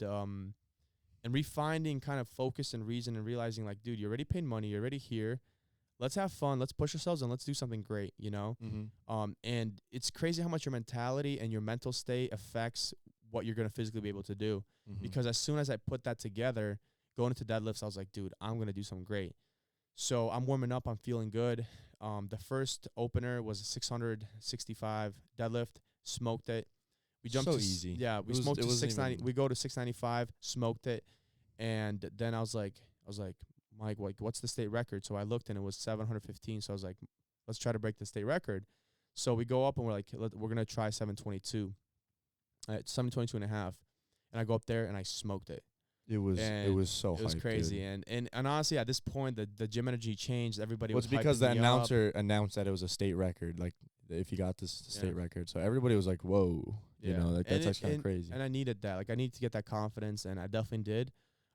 refinding kind of focus and reason, and realizing, like, dude, you already paid money. You're already here. Let's have fun. Let's push ourselves, and let's do something great, you know? And it's crazy how much your mentality and your mental state affects what you're going to physically be able to do. Because as soon as I put that together, going into deadlifts, I was like, dude, I'm going to do something great. So I'm warming up. I'm feeling good. The first opener was a 665 deadlift. Smoked it. We jumped so to easy. Yeah, we smoked to 690. We go to 695, smoked it. And then I was like, Mike, what's the state record? So I looked, and it was 715. So I was like, let's try to break the state record. So we go up, and we're like, we're going to try 722. 722 and a half. And I go up there, and I smoked it. It was so hyped, it was crazy, dude. and honestly, at this point, the gym energy changed. Everybody was because the announcer up. announced that it was a state record, like if you got this state record. So everybody was like, "Whoa," you know, like that's actually kind of crazy. And I needed that. Like, I needed to get that confidence, and I definitely did.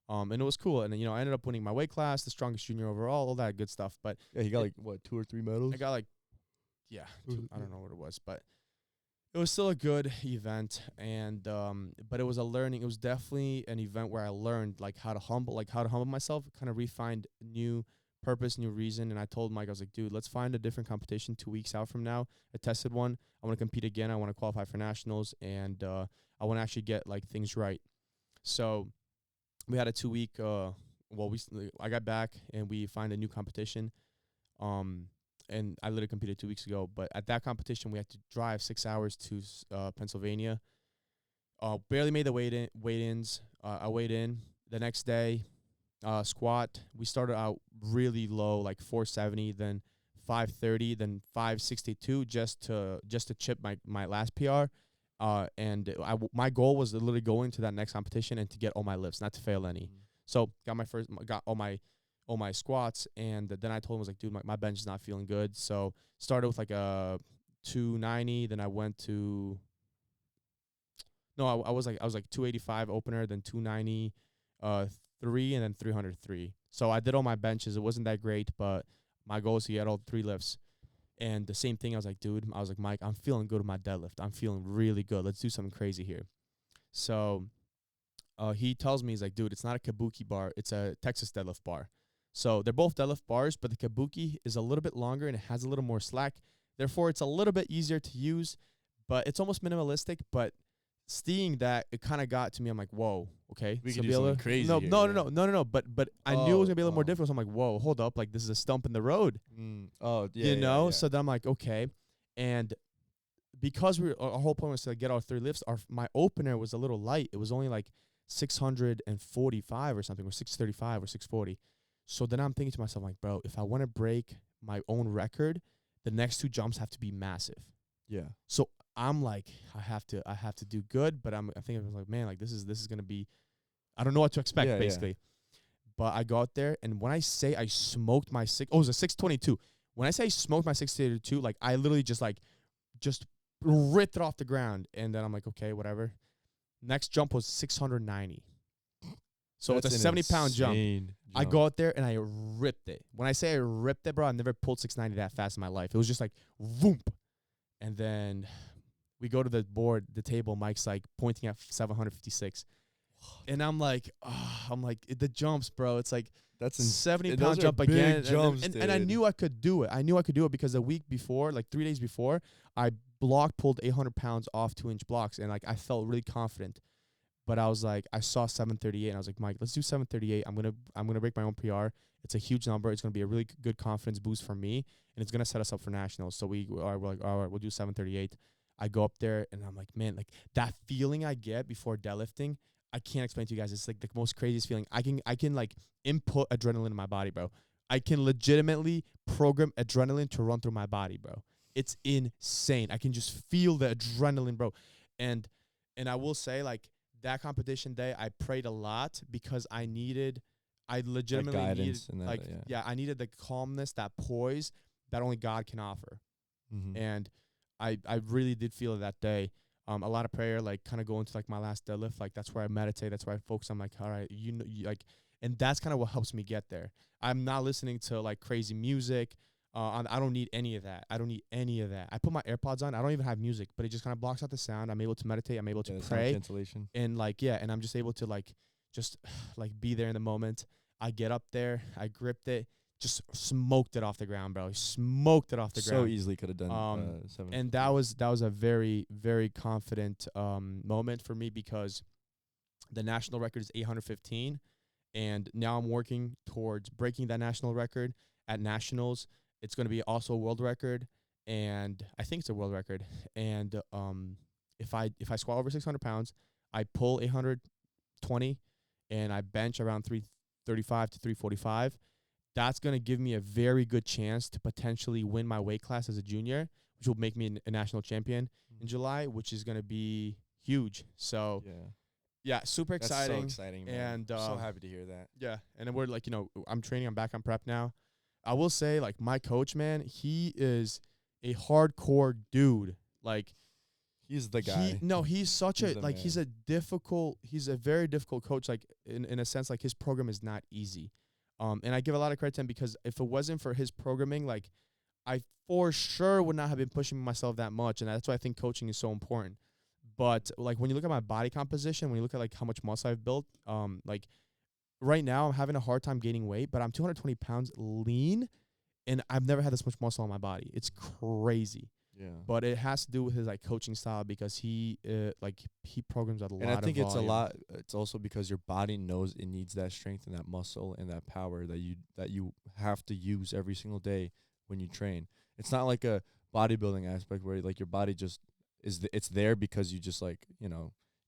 And it was cool. And you know, I ended up winning my weight class, the strongest junior overall, all that good stuff. But yeah, he got like what, 2 or 3 medals? I got like, yeah, 2, I don't know what it was, but it was still a good event, and but it was a learning. It was definitely an event where I learned like how to humble myself, kind of refined new purpose, new reason. And I told Mike, I was like, dude, let's find a different competition 2 weeks out from now. I tested one. I want to compete again. I want to qualify for nationals, and I want to actually get like things right. So we had a 2-week. I got back, and we find a new competition. And I literally competed 2 weeks ago. But at that competition, we had to drive 6 hours to Pennsylvania. Barely made the weigh-ins. I weighed in the next day. Squat. We started out really low, like 470, then 530, then 562, just to chip my last PR. And my goal was to literally go into that next competition and to get all my lifts, not to fail any. So got all my squats, and then I told him, I was like, dude, my bench is not feeling good. So started with like a 290, then I went to I was like 285 opener, then 290 3, and then 303. So I did all my benches. It wasn't that great, but my goal is to get all 3 lifts. And the same thing, I was like, Mike, I'm feeling good with my deadlift. I'm feeling really good. Let's do something crazy here. So he tells me, he's like, dude, it's not a kabuki bar. It's a Texas deadlift bar. So they're both deadlift bars, but the kabuki is a little bit longer and it has a little more slack. Therefore, it's a little bit easier to use, but it's almost minimalistic. But seeing that, it kind of got to me. I'm like, whoa, okay. We could do something crazy. No. But I knew it was gonna be a little more difficult. So I'm like, whoa, hold up, like this is a stump in the road. Oh, yeah. Yeah. So then I'm like, okay, and because our whole point was to get our 3 lifts. My opener was a little light. It was only like 645 or something, or 635 or 640. So then I'm thinking to myself, like, bro, if I want to break my own record, the next 2 jumps have to be massive. Yeah. So I'm like, I have to do good, but I think I was like, man, like this is gonna be, I don't know what to expect basically. But I got there, and when I say I smoked my it was a 622. When I say I smoked my 622, like I literally just ripped it off the ground, and then I'm like, okay, whatever. Next jump was 690. So it's a 70-pound jump. I go out there and I ripped it. When I say I ripped it, bro, I never pulled 690 that fast in my life. It was just like, voom. And then we go to the table. Mike's like pointing at 756. And I'm like, the jumps, bro. It's like that's 70-pound jump again. Jumps, and I knew I could do it. I knew I could do it because the week before, like 3 days before, I pulled 800 pounds off 2-inch blocks. And like I felt really confident. But I was like, I saw 738, and I was like, Mike, let's do 738. I'm gonna break my own PR. It's a huge number. It's gonna be a really good confidence boost for me, and it's gonna set us up for nationals. So we're like, all right, we'll do 738. I go up there, and I'm like, man, like that feeling I get before deadlifting, I can't explain to you guys. It's like the most craziest feeling. I can like input adrenaline in my body, bro. I can legitimately program adrenaline to run through my body, bro. It's insane. I can just feel the adrenaline, bro. And I will say, like, that competition day, I prayed a lot because I legitimately needed, like, I needed the calmness, that poise that only God can offer. Mm-hmm. And I really did feel it that day. A lot of prayer, like, kind of going to like my last deadlift, like that's where I meditate, that's where I focus. I'm like, all right, like, and that's kind of what helps me get there. I'm not listening to like crazy music. I don't need any of that. I put my AirPods on. I don't even have music, but it just kind of blocks out the sound. I'm able to meditate. I'm able to pray. Cancellation. And like, and I'm just able to like, just like be there in the moment. I get up there. I gripped it. Just smoked it off the ground, bro. Smoked it off the ground. So easily could have done 7. And that was a very, very confident moment for me because the national record is 815. And now I'm working towards breaking that national record at nationals. It's going to be also a world record, and I think it's a world record. And if I squat over 600 pounds, I pull 820, and I bench around 335 to 345. That's going to give me a very good chance to potentially win my weight class as a junior, which will make me a national champion in July, which is going to be huge. So yeah, super exciting. That's so exciting, man. And so happy to hear that. Yeah, and then we're like, I'm training. I'm back on prep now. I will say, like, my coach, man, he is a hardcore dude. Like, he's the guy. He's such he's a very difficult coach. Like, in a sense, like, his program is not easy. And I give a lot of credit to him because if it wasn't for his programming, like, I for sure would not have been pushing myself that much. And that's why I think coaching is so important. But like, when you look at my body composition, when you look at like how much muscle I've built, like, right now, I'm having a hard time gaining weight, but I'm 220 pounds lean, and I've never had this much muscle on my body. It's crazy. Yeah. But it has to do with his like coaching style because he programs a lot of volume. And I think it's a lot. It's also because your body knows it needs that strength and that muscle and that power that you have to use every single day when you train. It's not like a bodybuilding aspect where like your body just it's there because you just like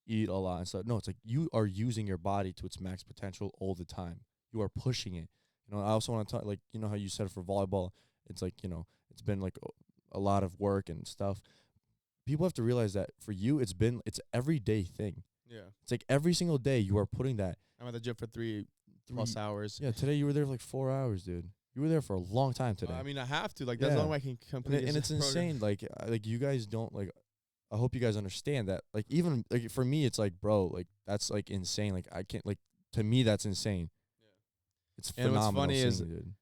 eat a lot and stuff. No, it's like you are using your body to its max potential all the time. You are pushing it. I also want to talk, like, how you said for volleyball, it's like, it's been like a lot of work and stuff. People have to realize that for you, it's everyday thing. Yeah. It's like every single day you are putting that. I'm at the gym for 3+ hours. Yeah. Today you were there for like 4 hours, dude. You were there for a long time today. I mean, I have to. Like, that's the only way I can complete and it's insane. Like you guys don't like. I hope you guys understand that. Like, even like for me, it's like, bro, like that's like insane. Like I can't, like, to me that's insane. Yeah. It's phenomenal. And what's funny is, dude.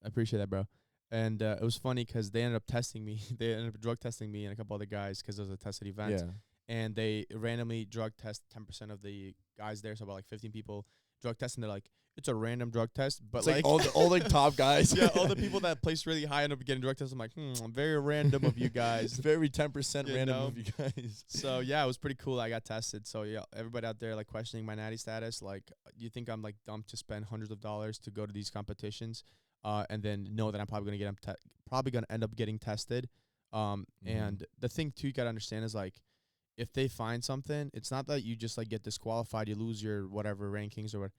I appreciate that, bro. And it was funny because they ended up testing me. They ended up drug testing me and a couple other guys because it was a tested event. Yeah. And they randomly drug test 10% of the guys there, so about like 15 people drug testing. They're like, it's a random drug test, but it's like all the top guys. Yeah, all the people that place really high end up getting drug tests. I'm like, very random of you guys. Very 10% random of you guys. So yeah, it was pretty cool. I got tested. So yeah, everybody out there like questioning my natty status, like, you think I'm like dumb to spend hundreds of dollars to go to these competitions, and then know that I'm probably gonna end up getting tested. And the thing too you gotta understand is like, if they find something, it's not that you just like get disqualified, you lose your whatever rankings or what.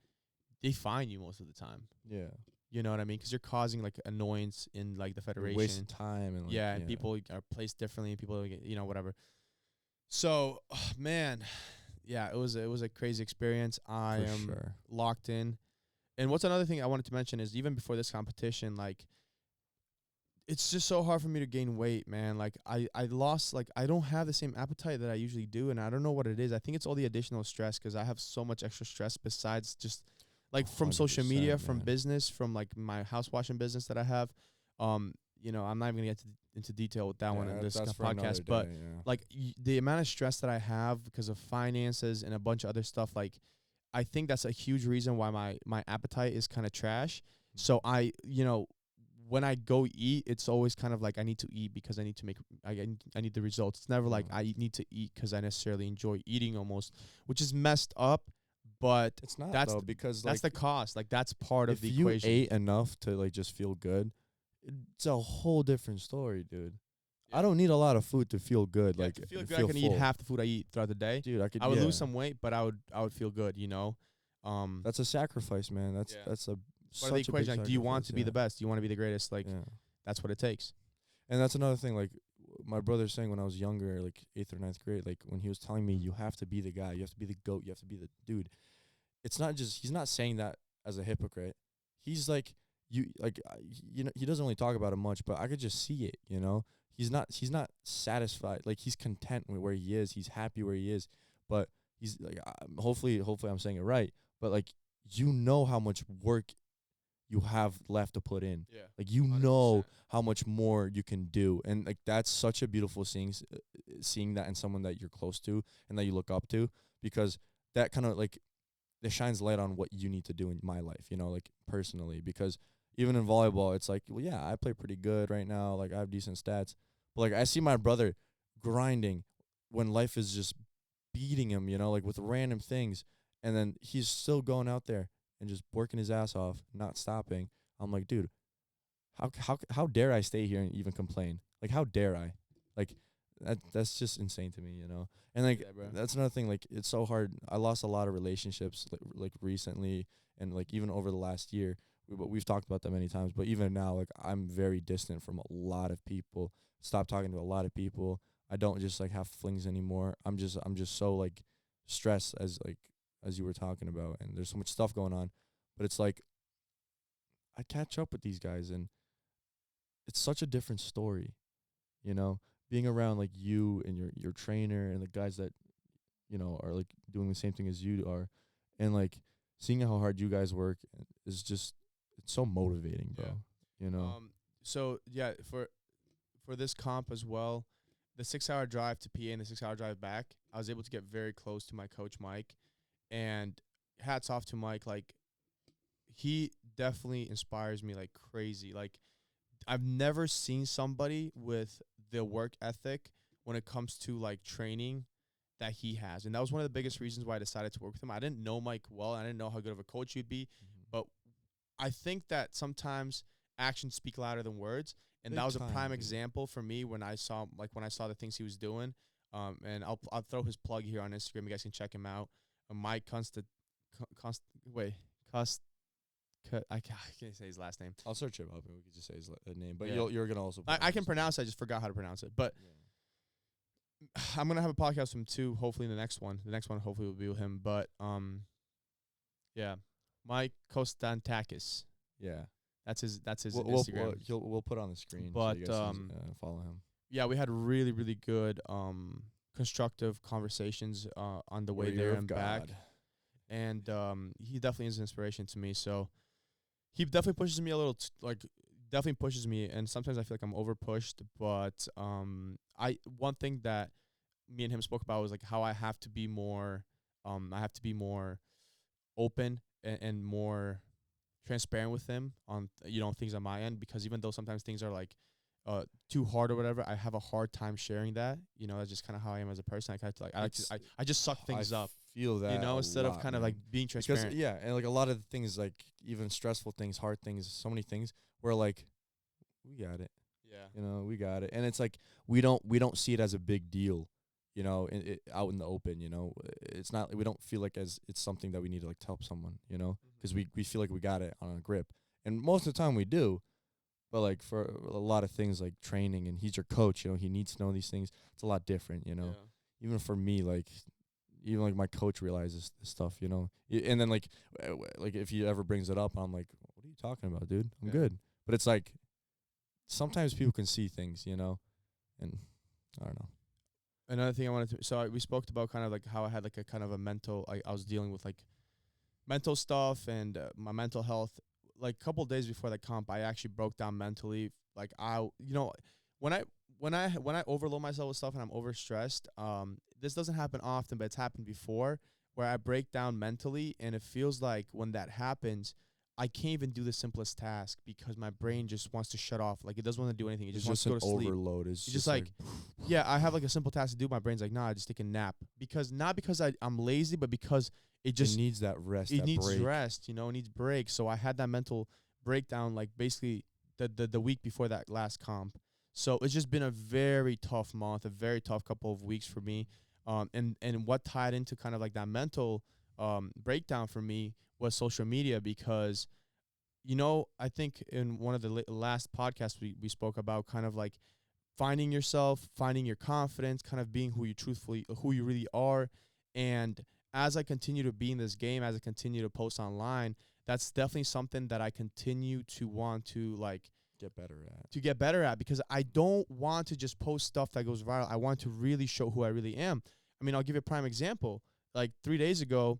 They fine you most of the time. Yeah. You know what I mean? Because you're causing like annoyance in like the federation. Waste time and like, and people are placed differently, and people get, whatever. So, man, yeah, it was a crazy experience. I am locked in. And what's another thing I wanted to mention is even before this competition, like, it's just so hard for me to gain weight, man. Like I lost, like, I don't have the same appetite that I usually do, and I don't know what it is. I think it's all the additional stress because I have so much extra stress besides just like from social media, from business, from like my house washing business that I have. I'm not even gonna get into detail with that one in this podcast, but like the amount of stress that I have because of finances and a bunch of other stuff, like I think that's a huge reason why my appetite is kind of trash. So I when I go eat, it's always kind of like I need to eat because I need to I need the results. It's never like I need to eat because I necessarily enjoy eating almost, which is messed up. But it's not though, because that's the cost. Like that's part of the equation. If you ate enough to like just feel good, it's a whole different story, dude. Yeah. I don't need a lot of food to feel good. Yeah, like to feel good, I can eat half the food I eat throughout the day. Dude, I would lose some weight, but I would feel good. That's a sacrifice, man. That's a part of the equation. Like, do you want to be the best? Do you want to be the greatest? Like that's what it takes. And that's another thing. Like my brother's saying when I was younger, like 8th or 9th grade, like when he was telling me you have to be the guy, you have to be the GOAT, you have to be the dude. It's not just, he's not saying that as a hypocrite. He's like, he doesn't really talk about it much, but I could just see it, He's not satisfied. Like he's content with where he is. He's happy where he is, but he's like, hopefully I'm saying it right. But like, how much work you have left to put in. Yeah. Like, 100%. How much more you can do. And like, that's such a beautiful seeing that in someone that you're close to and that you look up to, because that kind of like, it shines light on what you need to do in my life, like personally, because even in volleyball, it's like, well, yeah, I play pretty good right now. Like I have decent stats, but like I see my brother grinding when life is just beating him, like with random things. And then he's still going out there and just working his ass off, not stopping. I'm like, dude, how dare I stay here and even complain? Like, how dare I? Like, that's just insane to me, And like, that's another thing. Like, it's so hard. I lost a lot of relationships like recently, and like even over the last year. We've talked about that many times. But even now, like, I'm very distant from a lot of people. Stopped talking to a lot of people. I don't just like have flings anymore. I'm just so like stressed as you were talking about, and there's so much stuff going on. But it's like I catch up with these guys, and it's such a different story, being around like you and your trainer and the guys that are like doing the same thing as you are, and like seeing how hard you guys work is just, it's so motivating, bro. So yeah, for this comp as well, the 6-hour drive to PA and the 6-hour drive back, I was able to get very close to my coach Mike, and hats off to Mike. Like, he definitely inspires me like crazy. Like, I've never seen somebody with the work ethic when it comes to like training that he has. And that was one of the biggest reasons why I decided to work with him. I didn't know Mike well. I didn't know how good of a coach he'd be, but I think that sometimes actions speak louder than words. And that was a prime example for me when I saw the things he was doing. And I'll throw his plug here on Instagram. You guys can check him out. Mike I can't say his last name. I'll search him up and we can just say his name. But you're gonna also. I can pronounce it. I just forgot how to pronounce it. But I'm gonna have a podcast with him too. Hopefully, in the next one. The next one hopefully will be with him. But yeah, Mike Kostantakis. Yeah, that's his Instagram. We'll put it on the screen. But so you guys can, follow him. Yeah, we had really really good constructive conversations on the way there and back. And he definitely is an inspiration to me. So he definitely pushes me a little, definitely pushes me. And sometimes I feel like I'm over pushed. But one thing that me and him spoke about was like how I have to be more open and more transparent with him on things on my end, because even though sometimes things are like too hard or whatever, I have a hard time sharing that. That's just kind of how I am as a person. I just suck things up. Feel that instead of kind of like being transparent. Because and like a lot of the things, like even stressful things, hard things, so many things, where like we got it. Yeah. We got it, and it's like we don't see it as a big deal. Out in the open, it's not, we don't feel like as it's something that we need to like help someone, because we feel like we got it on a grip, and most of the time we do, but like for a lot of things like training, and he's your coach, he needs to know these things. It's a lot different, even for me, like even like my coach realizes this stuff, and then like if he ever brings it up, I'm like, what are you talking about, dude? I'm good. But it's like sometimes people can see things, and I don't know. Another thing I wanted to, so we spoke about kind of like how I had like a kind of a mental, I was dealing with like mental stuff and my mental health. Like a couple of days before the comp, I actually broke down mentally. Like when I overload myself with stuff and I'm overstressed, this doesn't happen often, but it's happened before, where I break down mentally, and it feels like when that happens, I can't even do the simplest task because my brain just wants to shut off. Like, it doesn't want to do anything. It just wants to go to sleep. Overload. It's just like yeah, I have like a simple task to do. My brain's like, nah, just take a nap. Not because I'm lazy, but because it needs that rest. It needs rest, it needs breaks. So I had that mental breakdown like basically the week before that last comp. So it's just been a very tough month, a very tough couple of weeks for me. And what tied into kind of like that mental breakdown for me was social media, because I think in one of the last podcasts we spoke about kind of like finding yourself, finding your confidence, kind of being who you really are. And as I continue to be in this game, as I continue to post online, that's definitely something that I continue to want to like get better at, because I don't want to just post stuff that goes viral. I want to really show who I really am. I mean, I'll give you a prime example. Like 3 days ago,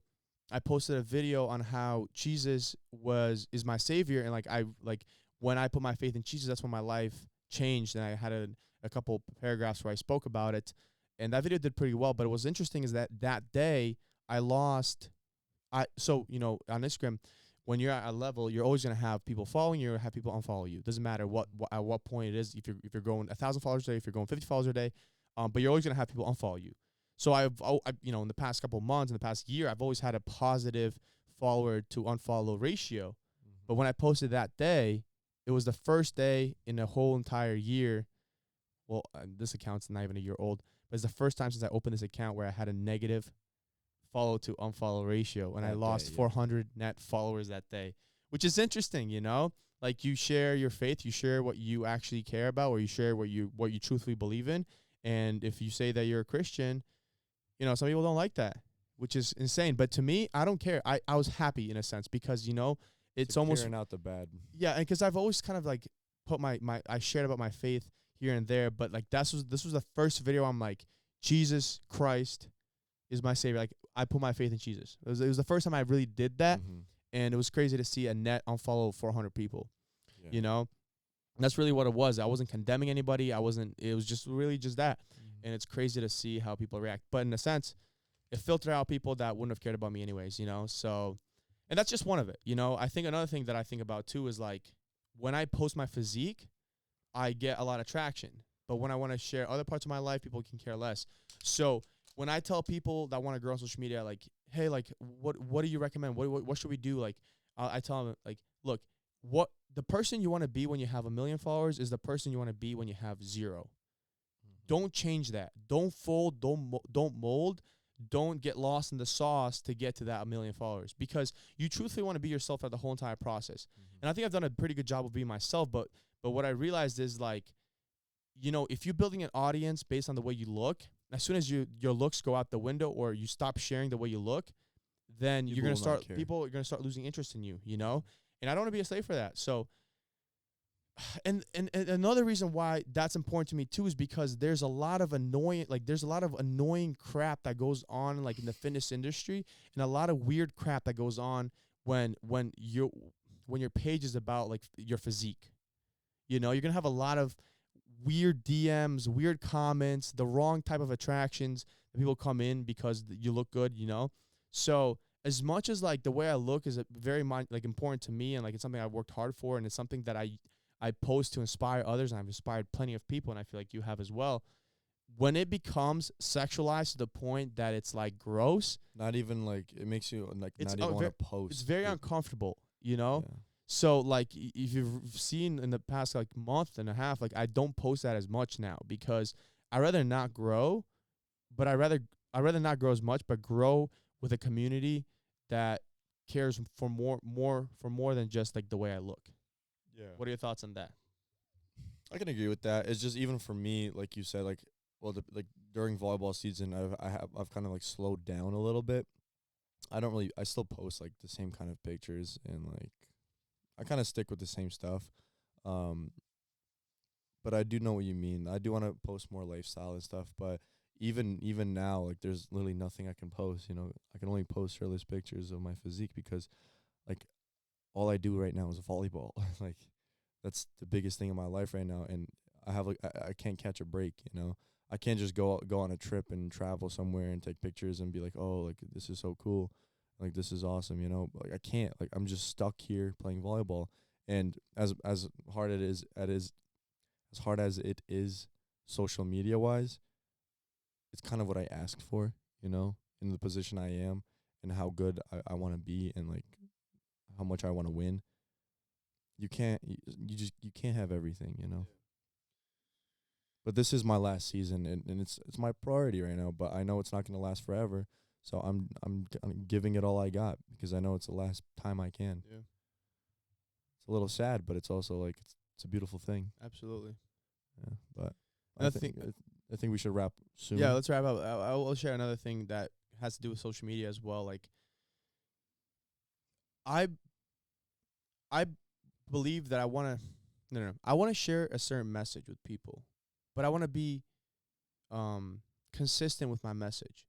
I posted a video on how Jesus is my savior, and when I put my faith in Jesus, that's when my life changed, and I had a couple paragraphs where I spoke about it, and that video did pretty well. But what was interesting is that day I lost. On Instagram, when you're at a level, you're always gonna have people following you, or have people unfollow you. Doesn't matter at what point it is. If you're going 1,000 followers a day, if you're going 50 followers a day, but you're always gonna have people unfollow you. So I in the past couple of months, in the past year, I've always had a positive follower to unfollow ratio. Mm-hmm. But when I posted that day, it was the first day in the whole entire year. Well, this account's not even a year old, but it's the first time since I opened this account where I had a negative follow to unfollow ratio, and I lost 400 net followers that day, which is interesting, Like, you share your faith, you share what you actually care about, or you share what you truthfully believe in. And if you say that you're a Christian, some people don't like that, which is insane. But to me, I don't care. I was happy in a sense, because, it's almost clearing out the bad. Yeah, and because I've always kind of like put I shared about my faith here and there, but like this was the first video I'm like, Jesus Christ is my savior. Like, I put my faith in Jesus. It was the first time I really did that, and it was crazy to see a net unfollow 400 people. Yeah. That's really what it was. I wasn't condemning anybody. It was just really just that. And it's crazy to see how people react. But in a sense, it filtered out people that wouldn't have cared about me anyways, So, and that's just one of it, I think another thing that I think about too is like, when I post my physique, I get a lot of traction. But when I want to share other parts of my life, people can care less. So when I tell people that want to grow on social media, like, hey, like, what do you recommend? What should we do? Like, I tell them, like, look, what the person you want to be when you have 1 million followers is the person you want to be when you have 0. Don't change that. Don't fold. Don't mold. Don't get lost in the sauce to get to that 1 million followers, because you truthfully want to be yourself at the whole entire process. And I think I've done a pretty good job of being myself. But what I realized is, like, if you're building an audience based on the way you look, as soon as your looks go out the window, or you stop sharing the way you look, then people are gonna start losing interest in you. And I don't want to be a slave for that. So. And another reason why that's important to me too is because there's a lot of annoying crap that goes on, like, in the fitness industry, and a lot of weird crap that goes on when your page is about like your physique. You're gonna have a lot of weird DMs, weird comments, the wrong type of attractions that people come in because you look good. So as much as like the way I look is very like important to me, and like it's something I've worked hard for, and it's something that I post to inspire others, and I've inspired plenty of people, and I feel like you have as well. When it becomes sexualized to the point that it's like gross, not even like it makes you like it's not even want to post. It's very uncomfortable, you know. Yeah. So like if you've seen in the past like month and a half, like I don't post that as much now because I rather not grow, but I rather not grow as much, but grow with a community that cares for more than just like the way I look. Yeah. What are your thoughts on that? I can agree with that. It's just even for me, like you said, like like during volleyball season, I've kind of like slowed down a little bit. I still post like the same kind of pictures, and like I kind of stick with the same stuff. But I do know what you mean. I do want to post more lifestyle and stuff, but even now, like there's literally nothing I can post. You know, I can only post shirtless pictures of my physique because, like, all I do right now is volleyball. Like, that's the biggest thing in my life right now, and I have like I can't catch a break. You know, I can't just go on a trip and travel somewhere and take pictures and be like, oh, like this is so cool, like this is awesome. You know, like I can't. Like I'm just stuck here playing volleyball, and as hard as hard as it is, social media wise, it's kind of what I asked for, you know, in the position I am and how good I want to be and like how much I want to win. You can't have everything, you know. But this is my last season, and it's my priority right now, but I know it's not going to last forever. So I'm giving it all I got because I know it's the last time I can. Yeah. It's a little sad, but it's also like it's a beautiful thing. Absolutely. Yeah, but I think I think we should wrap soon. Yeah, let's wrap up. I'll share another thing that has to do with social media as well. Like, I believe that I want to no, I want to share a certain message with people, but I want to be consistent with my message.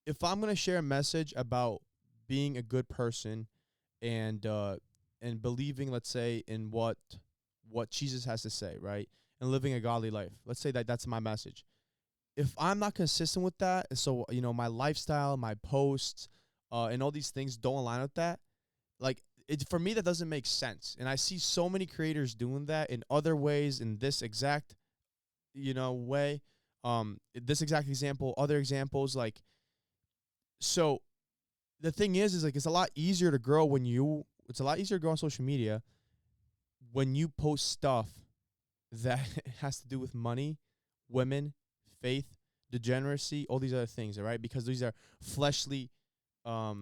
If I'm going to share a message about being a good person and believing, let's say, in what Jesus has to say, right? And living a godly life. Let's say that that's my message. If I'm not consistent with that, so my lifestyle, my posts, and all these things don't align with that, like for me that doesn't make sense. And I see so many creators doing that in other ways, in this exact way, this exact example, other examples, like. So the thing is like it's a lot easier to grow on social media when you post stuff that has to do with money, women, faith, degeneracy, all these other things, all right? Because these are fleshly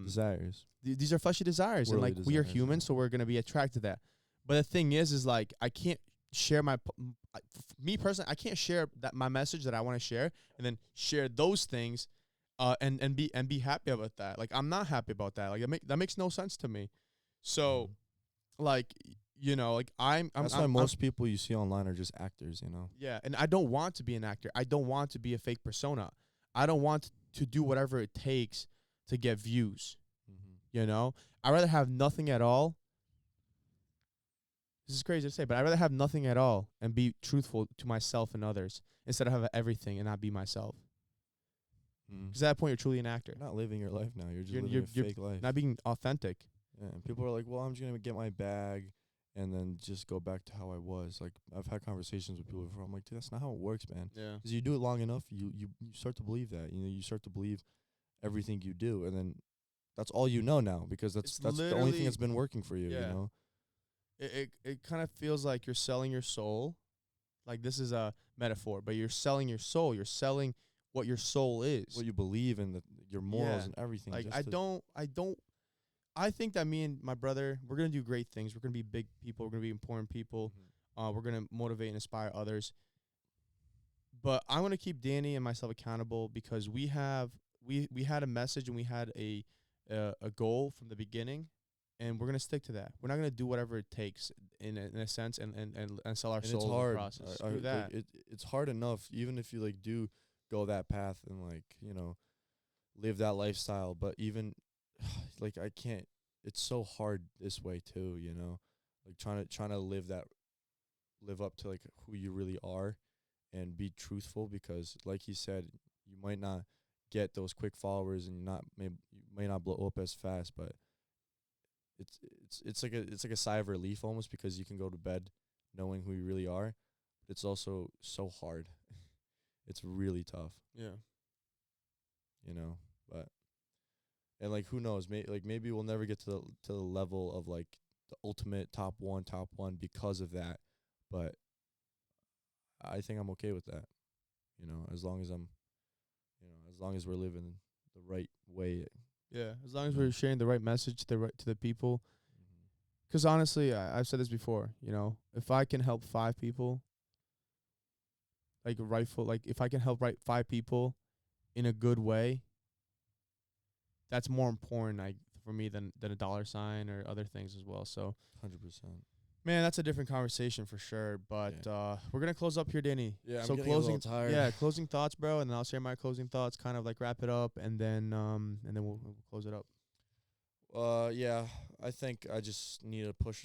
desires. These are fleshly desires, Worldly and like we are desires, humans, so we're gonna be attracted to that. But the thing is like I can't share me personally, I can't share my message that I want to share, and then share those things, and be happy about that. Like I'm not happy about that. Like that makes no sense to me. So, like like That's why most people you see online are just actors, you know. Yeah, and I don't want to be an actor. I don't want to be a fake persona. I don't want to do whatever it takes to get views. You know, I'd rather have nothing at all. This is crazy to say, but I'd rather have nothing at all and be truthful to myself and others instead of have everything and not be myself. Because at that point, you're truly an actor. You're not living your life now. You're just living a fake life. Not being authentic. Yeah, and people are like, well, I'm just going to get my bag and then just go back to how I was. Like, I've had conversations with people before. I'm like, dude, that's not how it works, man. Yeah. Because you do it long enough, you start to believe that. You know, you start to believe everything you do. And then that's all you know now because that's the only thing that's been working for you, you know? It kind of feels like you're selling your soul. Like, this is a metaphor, but you're selling your soul. You're selling what your soul is. What you believe in, your morals and everything. Like, I think that me and my brother, we're going to do great things. We're going to be big people. We're going to be important people. We're going to motivate and inspire others. But I'm going to keep Danny and myself accountable because we had a message and we had a goal from the beginning, and we're going to stick to that. We're not going to do whatever it takes in a sense and sell our souls in the process. Do that. It's hard enough, even if you like do go that path and like, you know, live that lifestyle, but even like I can't, it's so hard this way too, you know, like trying to live up to like who you really are and be truthful, because like he said, you might not get those quick followers and you may not blow up as fast, but it's like a sigh of relief almost, because you can go to bed knowing who you really are. But it's also so hard. It's really tough. Yeah. But and like who knows, maybe we'll never get to the level of like the ultimate top one because of that. But I think I'm okay with that. As long as as long as we're living the right way. Yeah, as long as we're sharing the right message to the people. Because honestly, I've said this before. If I can help 5 people, if I can help 5 people in a good way, that's more important for me than a dollar sign or other things as well. So 100%. Man, that's a different conversation for sure. But we're gonna close up here, Danny. Yeah, so I'm getting a little tired. Yeah, closing thoughts, bro, and then I'll share my closing thoughts, kind of like wrap it up, and then we'll close it up. Yeah, I think I just need to push.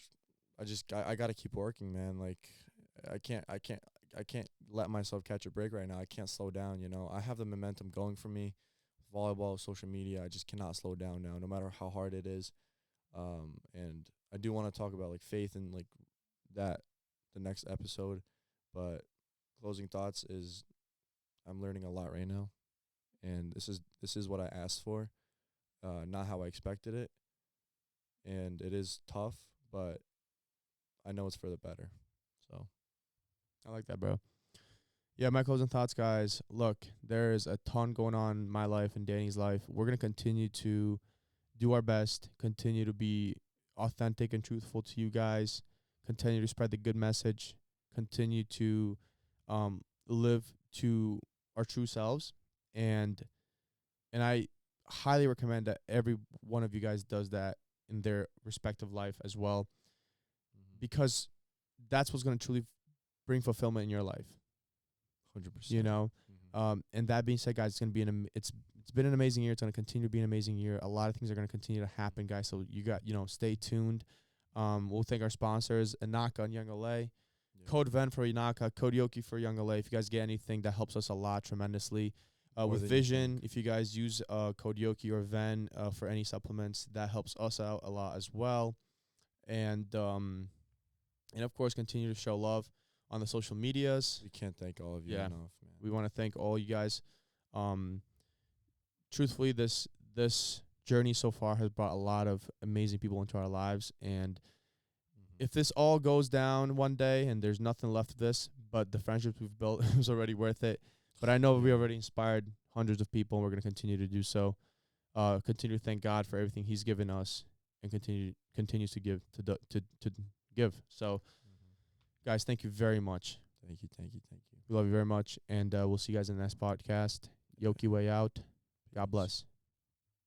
I gotta keep working, man. Like, I can't let myself catch a break right now. I can't slow down. I have the momentum going for me. Volleyball, social media, I just cannot slow down now, no matter how hard it is. And I do want to talk about like faith and like that the next episode, but closing thoughts is I'm learning a lot right now, and this is what I asked for, not how I expected it, and it is tough, but I know it's for the better. So I like that, bro. Yeah, my closing thoughts, guys. Look, there's a ton going on in my life and Danny's life. We're going to continue to do our best, continue to be authentic and truthful to you guys, continue to spread the good message, continue to live to our true selves. And I highly recommend that every one of you guys does that in their respective life as well, because that's what's going to truly bring fulfillment in your life. 100%. And that being said, guys, it's gonna be it's been an amazing year. It's gonna continue to be an amazing year. A lot of things are gonna continue to happen, guys. So stay tuned. We'll thank our sponsors, Inaka and Young LA, Code VEN for Inaka, Code Yoki for Young LA. If you guys get anything, that helps us a lot tremendously. With Vision, if you guys use Code Yoki or VEN for any supplements, that helps us out a lot as well. And of course, continue to show love on the social medias. We can't thank all of you enough, man. We want to thank all you guys. Truthfully, this journey so far has brought a lot of amazing people into our lives. And if this all goes down one day and there's nothing left of this, but the friendships we've built, it was already worth it. But I know we already inspired hundreds of people, and we're going to continue to do so. Continue to thank God for everything He's given us, and continues to give to give. So, guys, thank you very much. Thank you. We love you very much, and we'll see you guys in the next podcast. Yoki Way out. God bless.